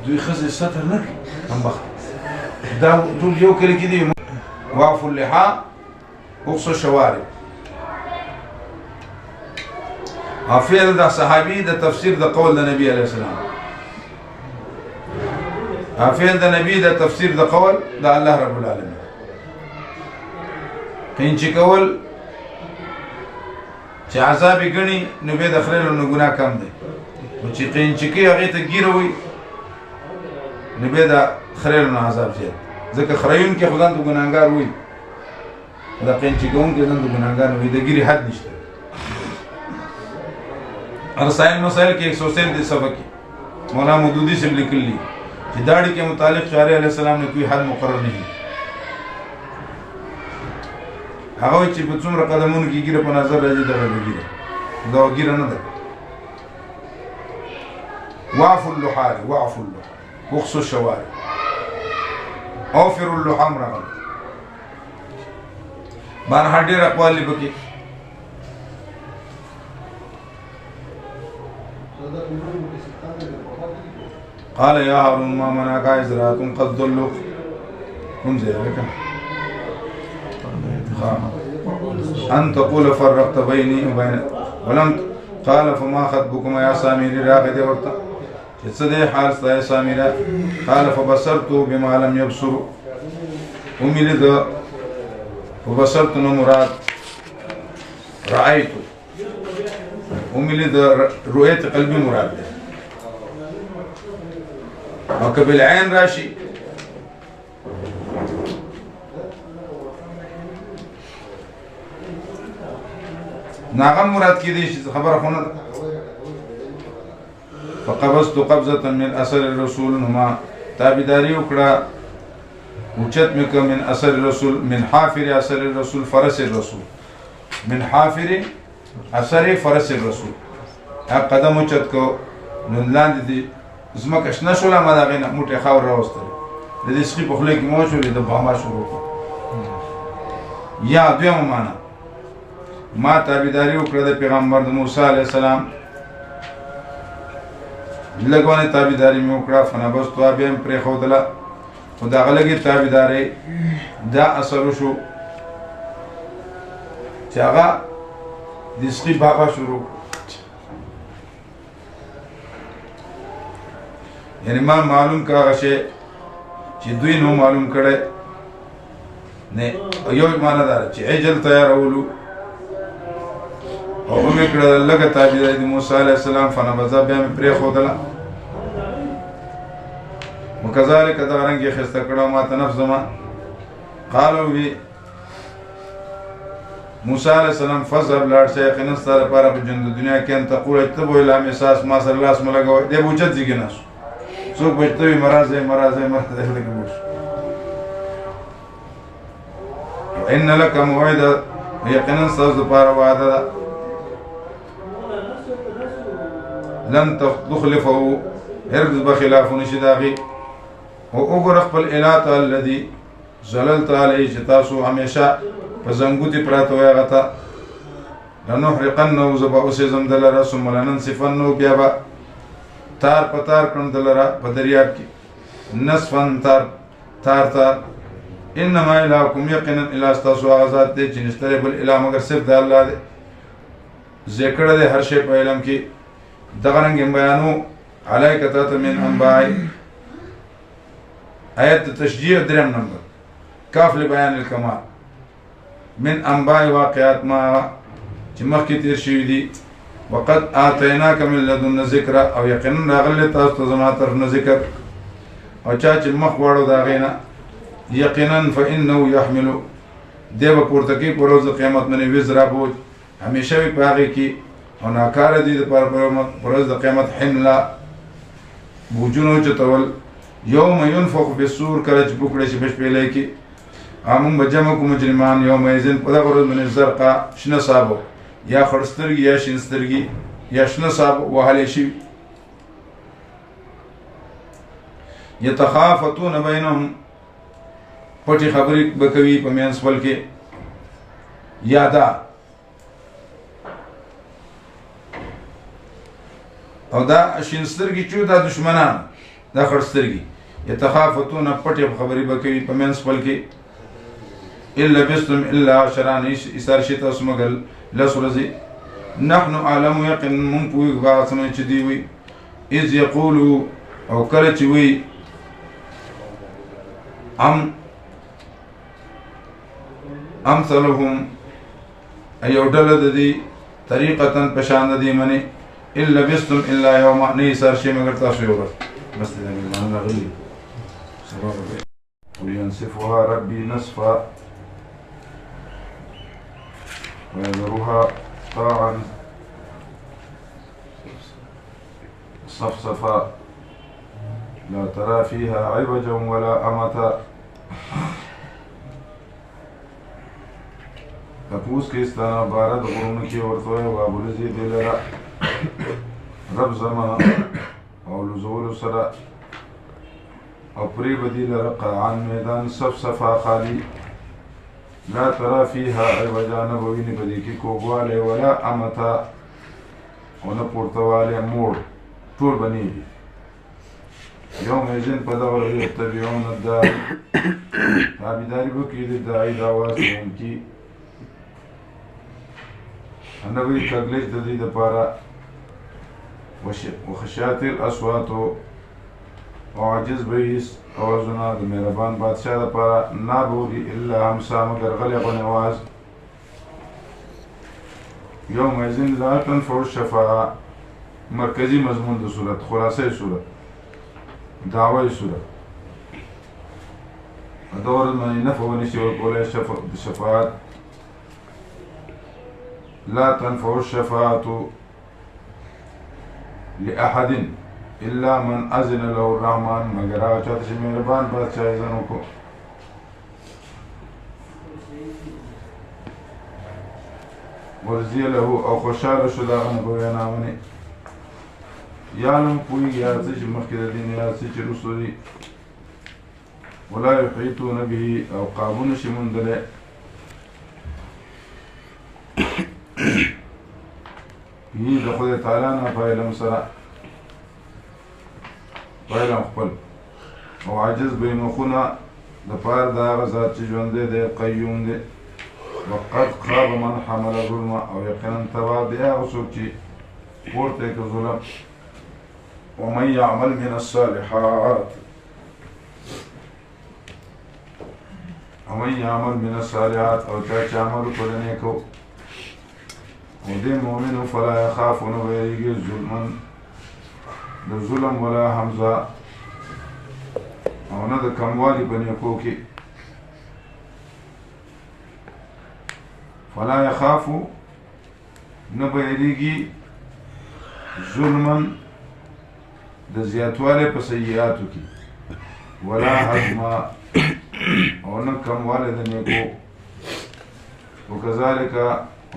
دوی ښځې ستر نه کړي کمبخته دا ټول یو کلي کې دي واعفوا اللحى اقصوا الشوارب فعل د صحابي د تفسیر د قول د نبی علیه السلام فعل د نبی د تفسیر د قول د الله رب العالمین قینچي کول چې عذاب یې ګڼي نو بیا د خریلو نو ګناه کم دی نو چې قینچي کوي هغې ته ګیره وي نو بیا د خریلو نه عذاب زیات ځکه خریونکي خو ځان ته ګناهګار وي دا قینچي کوونکي ځان ته ګناهګار وي د ګیرې حد نشته رسائل مسائل کې 137 صفحه کې مولانا مودودی سے لیکلی چې داڑھی کے متعلق شارع علیہ السلام نے کوئی حد مقرر نہیں هغه چې په څومره قدمونو کې ګیره په نظر راځي دغه ګیره دا ګیره نه ده واعفوا اللحى واعفوا اللحى واقصوا الشوارب اوفروا اللحام راغل بهرحال ډېر اقوال دي پکې قال يا هارون ما منعك إذ رأيتهم قد ضلوا هم ذلك أن تقول فرقت بيني وبين ولم قال فما خطبكما يا سامري راغد ورطا جسدي حال يا سامري قال فبصرت بما لم يبصر أملد فبصرت مراد رأيت أملد رؤية قلبي مراد وكبل عين راشي ناغم مراد کی دی خبر خونه فقبضت قبضة من اثر الرسول هما تابعداري وکړه اوچت مک من اثر الرسول من حافر اثر الرسول فرس الرسول من حافر اثر فرس الرسول قدم اوچت کو نو لاندې دي زما کښ نشوله ما دغه نه موټه خاور راوستل د دې سخي په خله کې مو شولې د باما شروع یا دویمه معنا ما تابعداري وکړه د پیغمبر د موسی علیه السلام لګونه تابعداري مې وکړه فنبستو بیا مې پرېښودله خو د هغه لږې تابعدارۍ دا اثر وشو چې هغه د سخي بابا شروع یعنی ما معلوم کا هغه شی چې دوی نو معلوم کړی نه یو معنا دا چې عجل تیارولو او مې کړه لږه تابعداري د موسی علیه السلام فنبذا بیا مې پرېښودله وکذلک دغه رنګ یې ښایسته کړه ما ته نفس زما قالو وي موسی علیه السلام فذهب لاړ شه یقینا ستا لپاره په ژوند د دنیا کې ان تقول چې ته به وایې لا مې ساس ما سره لاس مه لګوئ دی به اوچت زېږي ناست څوک به ته وي مرازی مرازی مرازی لکه بوش وان لك موعده یقینا ستاسو دپاره وعده ده لن تخلفه هرگز به خلاف نشي د هغې وګوره خپل اله ته الذي ظللت علیه چې تاسو همیشه په زنګوتې پراته وئ هغه ته لنحرقنه زه به اوسېږم د لره ثم لننسفنه بیا به تار په تار کړم د لره په دریاب کې نصفا تار تار تار انما الهکم یقینا اله ستاسو هغه ذات دی چې نشته بل اله مګر صرف د الله دی ذکر دی هر شی په علم کې دغه رنګ بیانو علیک تاته من انباء آیت تشجیع دریم نمبر کاف لبیان الکمال من انباء واقعات ما چې مخکې تیر شوي دي وقد آتیناک من لدن ذکر او یقینا راغلی تاسو ته زما طرف نه ذکر او چا چې مخ واړو د هغې نه یقینا فانه یحملو دی به پورته کوي په ورځ د قیامت باندې وزرا بوج همیشه وي په هغې کې او ناکاره دي دپاره په ورځ د قیامت حمله بوجونه اوچتول یوم ینفخ فی الصور کله چې پوکړی شي په شپېلۍ کې موږ به جمع کړو مجرمان یومئذ په دغه ورځ باندې زرقا شنه صابو یا خړ سترګي یا شین سترګي یا شنه صابو وهلی شوي یتخافتون بینهم پټې خبرې به کوي په منځ خپل کې یا دا او دا شین سترګي چې دا دشمنان دا خړ سترګي یتخافتون پټې خبرې به کوي په منځ خپل کې الا بستم الا عشران ایثار شي تاسو مګر لس ورځې نحن اعلم یقین مونږ پوهېږو هغه څه چې دوی وي اذ یقولو او کله چې وي امثلهم یو ډله د دې طریقة په شان د دې منې الا بستم الا یوما نه ایثار شي مګر تاسو یو ورځ بس دې مېلمانه راغلي سبا به وینصفها ربي نصفا ويذرها قاعا صفصفا لا ترى فيها عوجا ولا أمتا تپوس کې ستانه بارد غرونو کې ورته وابلزي دی لره رب زما او لزول سره او پری بدی لره قاعا میدان صفصفا خالی لا ترى فيها عوجا نبوين بديكي كوبوالي ولا أمتا ونپورتوالي مور طول بنيجي يوم يزن پدور يتبعون الداعي تابداري بكي للداعي دعواز انكي النبي تغليش ددي دپارا وخشات الأصوات وعجز بيس اوازونه د مهربان بادشاہ دپاره نابوري الا همسا مگر غلی غونې اواز یومئذ لا تنفع الشفاعه مرکزی مضمون د صورت خلاصه صورت دعوی صورت دور من نفع ونشي ورکولی شفاعت لا تنفع الشفاعه لأحد إلا من أذن له الرحمن مگر هغه چاته چې مهربان بادشاہ اذن وکړو ورضي له او خوشاله شو د هغه نه په وینا باندې یعلم پوهېږي هر څه چې مخکې د دې نه هر څه چې وروسته دي ولا يحيطون به او قابو نشي موندلی به د خدای تعالی نه په علم سره ویلم خپل او عاجز به مخونه د پار د هغه ذات چې ژوندی دی قیوم دی وقد خاب من حمل ظلم او یقینا تبا دی هغه څوک چې پورته یې کړ ظلم ومن يعمل من الصالحات ومن يعمل من الصالحات او چا چې عمل وکړ د نیکو او دې مؤمن فلا يخاف نه ویریږي ظلما د ظلم ولا حمزه او نه د کموالی په نیکو کې فلا یخافو نه به یریږي ظلما د زیاتوالی په سیئاتو کې ولا حزما او نه کموالی د نیکو وکذلک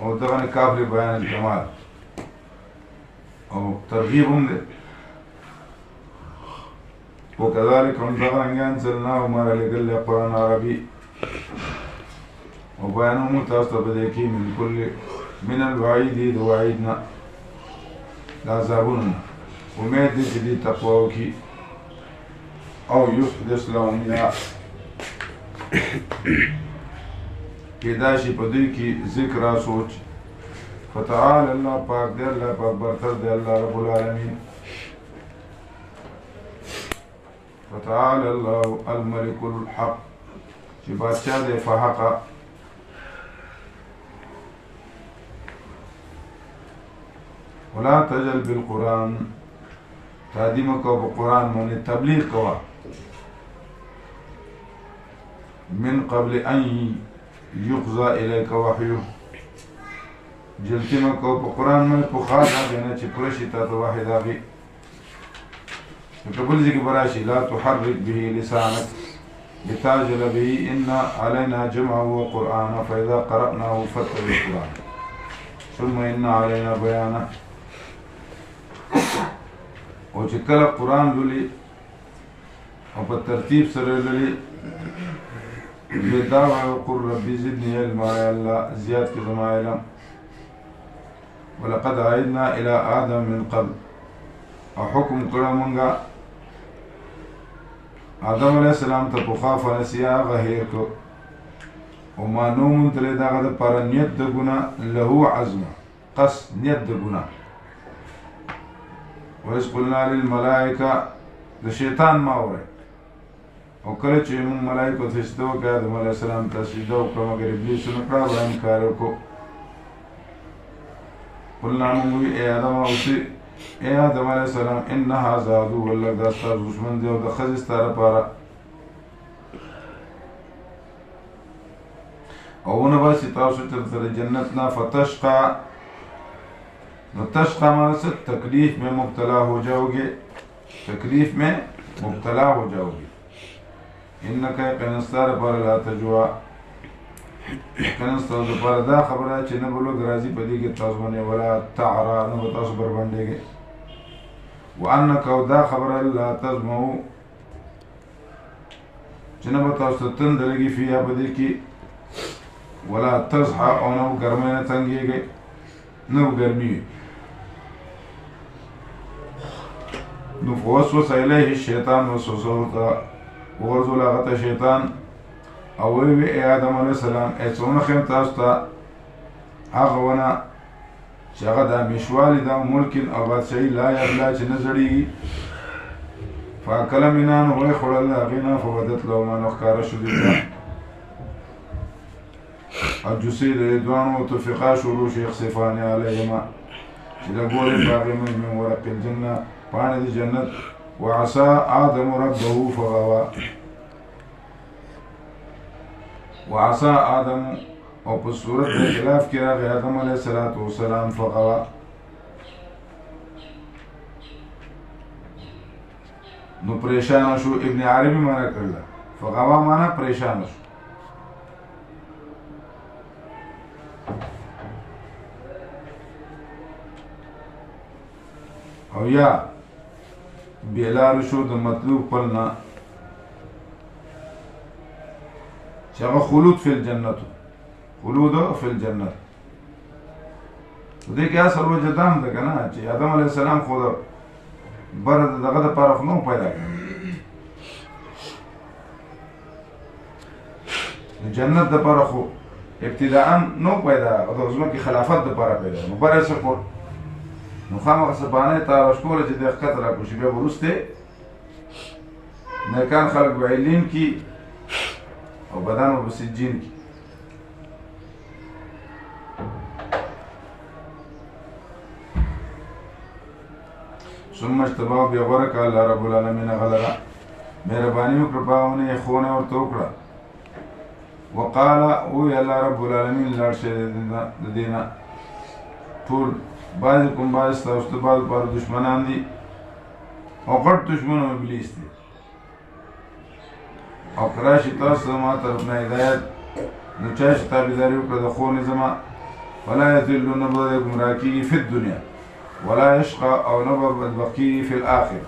او دغه کاف لبیان الکمال او ترغیب هم دی وكذلك هم دغرنگ انزلناه مارا لگل قرآن عربي وبيانه متاسطة بديكي من كل من الوعيد دو وعيدنا لعذابنا ومید دی جدی تقویو کی او یحدث لهم یا پیداشی پدوی کی ذکر سوچ فتعال اللہ پاک دے اللہ پاک برتر دے اللہ رب العالمین فتعال اللہ الملک الحق چی بادشاہ دے فحقا ولا تجل بالقرآن تعدیم کو بقرآن من تبلیغ کوا من قبل ان يقضى اليك وحيه جلتی مکو په قرآن میں پخار آگینا چی پرشی تا تو واحد آگی قبل ذکر براشی لا تحرك به لسانك لتعجل به ان علينا جمعه وقرآن فإذا قرأناه فاتبع القرآن ثم ان علينا بيانه او چې کله قرآن لولي او په ترتیب سره لولي بدا وقل ربي زدني علما يا الله زیاد کی زما علم ولقد عهدنا الى آدم من قبل او حکم کړه مونږه آدم علیہ السلام ته پخوا فنسیا غهیر کو او ما نو مونتله دغه د پر نیت د ګنا له عزم قص نیت د ګنا وإذ قلنا للملائکه د شیطان ما وره او کله چې مون ملائکه ته سجده وکړه آدم علیہ السلام ته سجده وکړه مګر ابلیس نه کړه باندې کار وکړو قلنا نوی اے آدم اوسی اے آدم علیہ السلام ان هذا عدو والله دا ستاسو دشمن دی او د ښځې ستا لپاره او ونباسي تاسو ته د جنت نه فتشقى نو تشقى معنی سے تکلیف میں مبتلا ہو جاؤ گے تکلیف میں مبتلا ہو جاؤ گے انکا قنستار پر لا تجوا قنستار پر دا خبره چې نه بلوګ راځي په دې کې تاسو باندې ولا تعرا نه تاسو بربندېږي وانک او دا خبره لا تزمو چې نه تاسو تندرګي فيها په دې کې ولا تصحى او نو ګرمه نه تنګيږي نو ګرمي نو وسوس الیه الشیطان وسوسه ورزول هغه شیطان او وی آدم علیہ السلام ایڅونه خیم تاسو ته هغه ونه چې هغه د مشوالي د ملک او بادشاہي لا یبلا چې نه زړیږي فاکل منان وی خړل هغه فودت له ما نخکاره شو دي الجسيد دوانو توفقا شروع شيخ صفاني عليهما إذا قول باغي من ورق الجنة فانا دي جنة وعسى آدم ربه فغوى وعسى آدم او په صورت د خلاف کې راغی آدم علیه السلام فغوى نو پریشان شو ابن عربي معنا کړل فغوى معنا پریشان شو او یا بیلار شو د مطلوب پلنا چې هغه خلود فی الجنت خلود فی الجنت دې کې اصل وجه دام ده کنه چې آدم علیه السلام خو بر دغه د پاره خو نو پیدا کړ جنت د پاره خو ابتداء نو پیدا او د ځمکې خلافت د پاره پیدا نو بر څه خو نو خامخا سبانه تا رشکوله چې دقت را کوشي بیا ورسته نه کان خلق بعلین کی او بدن وبسجین کی ثم اشتباه بغرق الله رب العالمین غلرا مهربانی وکړه پاونه خونه ورته وکړه وقال او الله رب العالمین لارشه د دینه ټول بعض کوم بعض تاسو بعض پر دشمنان دي او غټ دشمن ابلیس دي او کراشي تاسو ما طرف نه هدایت نو چا چې تابعداري وکړه د خو نظام ولا يذل نبذ گمراهي في الدنيا ولا يشقى او نبذ بدبقي في الاخره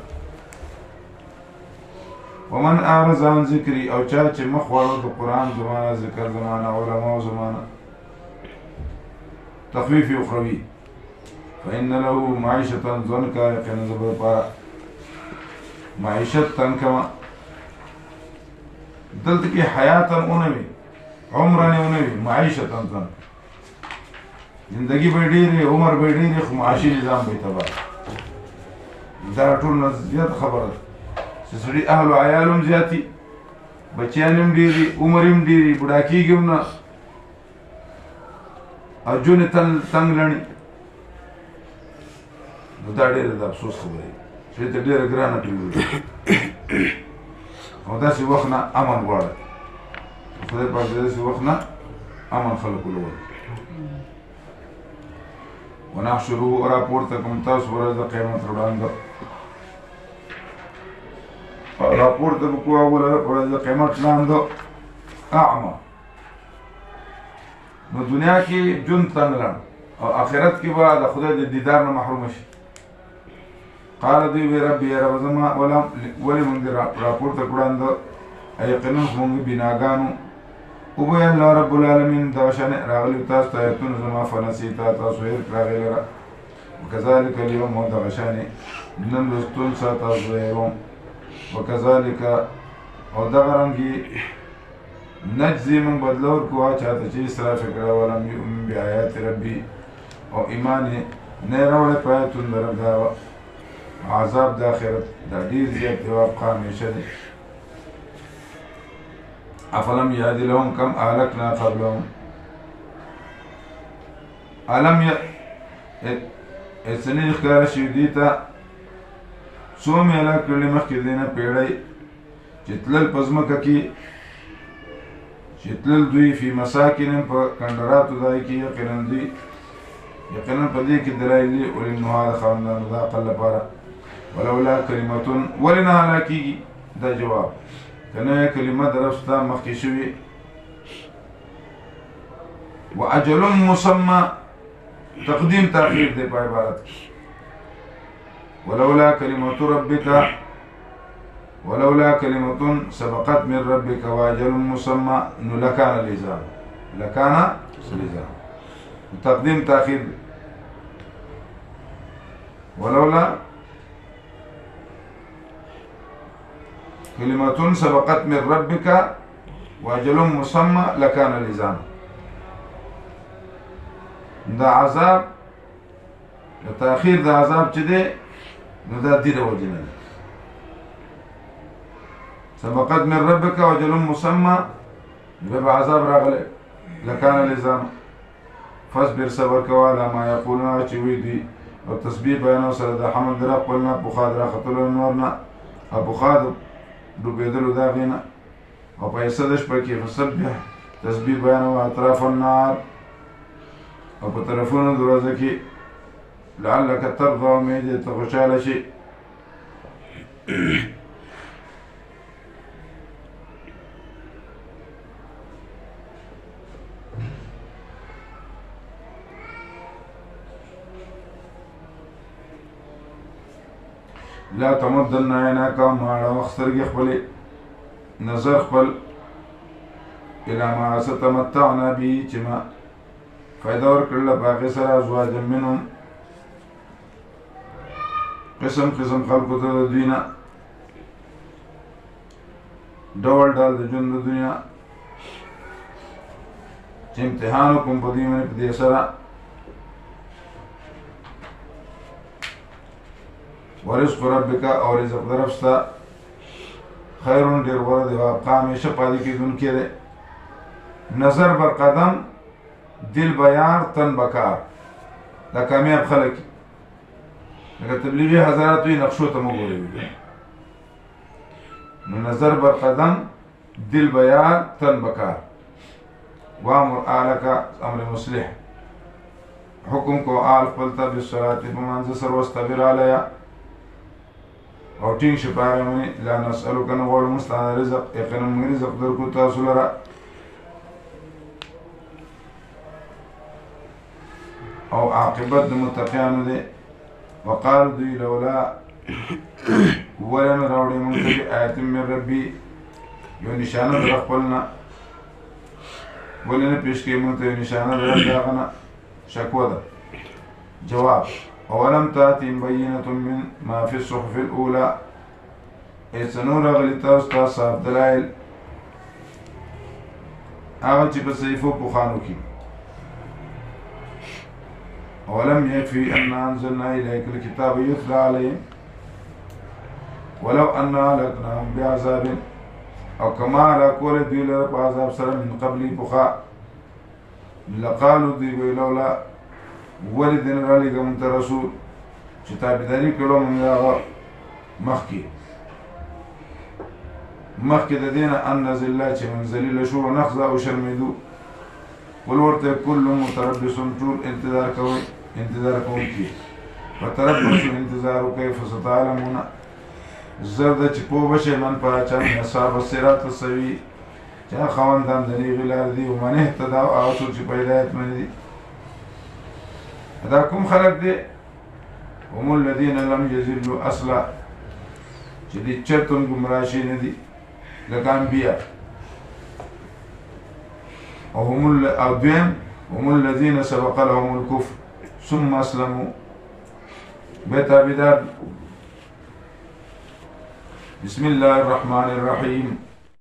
ومن اعرض عن ذكري او چا چې مخ واړو د قران زمانه ذکر زمانه علماء زمانه تخفيف اخروی فإن له معيشة ضنكا يقين زبر پارا معيشت تنكما دلت کی حیاتا اونوی عمرانی اونوی معيشة ضنك زندگی بیڈیری عمر بیڈیری خو معاشی نظام بیتبار دا ټول زیاد خبرت سسڑی اهل و عیالم زیادی بچیانم دیری عمرم دیری بڑاکی گمنا ارجون تنگ لنی دا ډېر د افسوس خبره چې ته ډېر ګرانه کړې او داسې وخت نه امن غواړي خدای پاک د داسې وخت نه امن خلکو له ورکړي. ونحشره راپورته کوم تاسو ورځ د قیامت وړاندې راپورته به کوو ورځ د قیامت وړاندې اعمى. نو دنیا کې ژوند تنګ لړ او آخرت کې به د خدای د دیدار نه محروم شي. قال دوی وی رب یا رب زما ولې مونږ راپورته کړاندو یقینا مونږ بناګانو او به الله رب العالمین دا شان راغلی تاسو ته ایتونه زما فنسیتا تاسو هیر راغلی را وکذالک اليوم دا شان نن لستون تاسو یوم وکذالک او دا رنګي نجزی من بدلور کو چاته چې اسراف کړه ولم یؤمن بیاات ربی او ایمان نه راوړ پاتون دردا عذاب د آخرت دا ډیر زیات دی او همیشه دی. افلم یهد لهم کم اهلکنا قبلهم علم اسنی ښکاره شوي دي ته څو مې هلاک کړلي مخکې دې نه پیړۍ چې تلل په ځمکه کې چې تلل دوی فی مساکنهم په کنډراتو ځای کې یقینا په دې کې دلایل دي اوللنهی د خاوندانو د عقل لپاره. ولولا کلمتون ولې نه هلاکېږي دا جواب که نه کلمه د رب ستا مخکې شوې و اجل مسمى تقدیم تاخیر دی په عبارت کې. ولولا کلمت ربک ولولا کلمة سبقت من ربك واجل مسمى نو لکان الإزام لکان الإزام تقدیم تاخیر. ولولا كلمة سبقت من ربك واجل مسمى لكان الإزام. دا عذاب تاخیر دا عذاب چې دی نو دا دې د وجې نه سبقت من ربك واجل مسمى بیا عذاب راغلی لکان الإزام. فاصبر صبر کوه علی ما یقولون چې وی دي او تسبیح بیانو سره د حمد در خپلنا پخوا د راختلو نور نه او پخوا د ډوبېدلو د هغې نه او په حصه د شپه کې فسبح تسبیح بیانوه اطراف النار او په طرفونو د ورځه کې لعلک ترضى امید ته خوشحاله شي. لا تمدن عیناک ماړه وخت سترګې خپلې نظر خپل الی ما څه تمتعنا به چې ما فایده ورکړله په هغې سره ازواجا منهم قسم قسم خلکو ته د دوی نه ډول ډول د ژوند د دنیا چې امتحان وکړم په دوی باندې په دې سره ورزق ربک او رزق در رب ستا خیرون ډېر غوره دی او ابقا همیشه پاتې کېدونکی دی. نظر بر قدم دل بیار تن بکار دا کامیاب خلک لکه تبلیغي حضرات وي نقشو ته مو ګورئ نو نظر بر قدم دل بیار تن بکار. وامر اهلک امر مصلح حکم کو آل خپل ته بالصلاة په منځ سره واستبر علیها او ټینګ شي په هغې باندې لا نسألک نه غواړو موږ ستا رزق یقینا موږ رزق درکړو تاسو لره او عاقبت د متقیانو دی. وقال دوی لولا ولې نه راوړې موږ ته بآیت من ربي یو نشانه د خپل نه ولې نه پیش کړې موږ ته یو نشانه د هغه نه شکوه ده. جواب اولم تاتهم بینة من ما فی الصحف الاولى ایسنو راغلی تاسو ته صاف دلایل هغه چې په صحیفو پخوانو کې. اولم یکفی انا انزلنا الیک الکتاب یتلی علیهم ولو انا اهلکناهم بعذاب او کما هلاکولی دوی لره په عذاب سره من قبلی پخوا لقالو دوی وی لولا ولې دې نه رالیږه موږ ته رسول چې تابعداري کړو موږ هغه مخکې مخکې د دې نه ان نزل الله چې منزلي شو نخزه او شرمېدو قل ورته کل متربص ټول انتظار کوي انتظار کوونکي فتربصوا انتظار وکړئ فستعلمون زر ده چې پوه بشئ من په هغه چا من اصحاب الصراط السوي چې هغه خاوندان د نیغې لارې دي ومن اهتدی او هغه څوک چې په هدایت باندې دي دا کوم خلک دی هم الذین لم یضلوا اصلا چې دې چرته هم ګمراه شوي نه دي لکه انبیا او دویم هم الذین سبق لهم الکفر ثم اسلموا به تابعدار بسم الله الرحمن الرحیم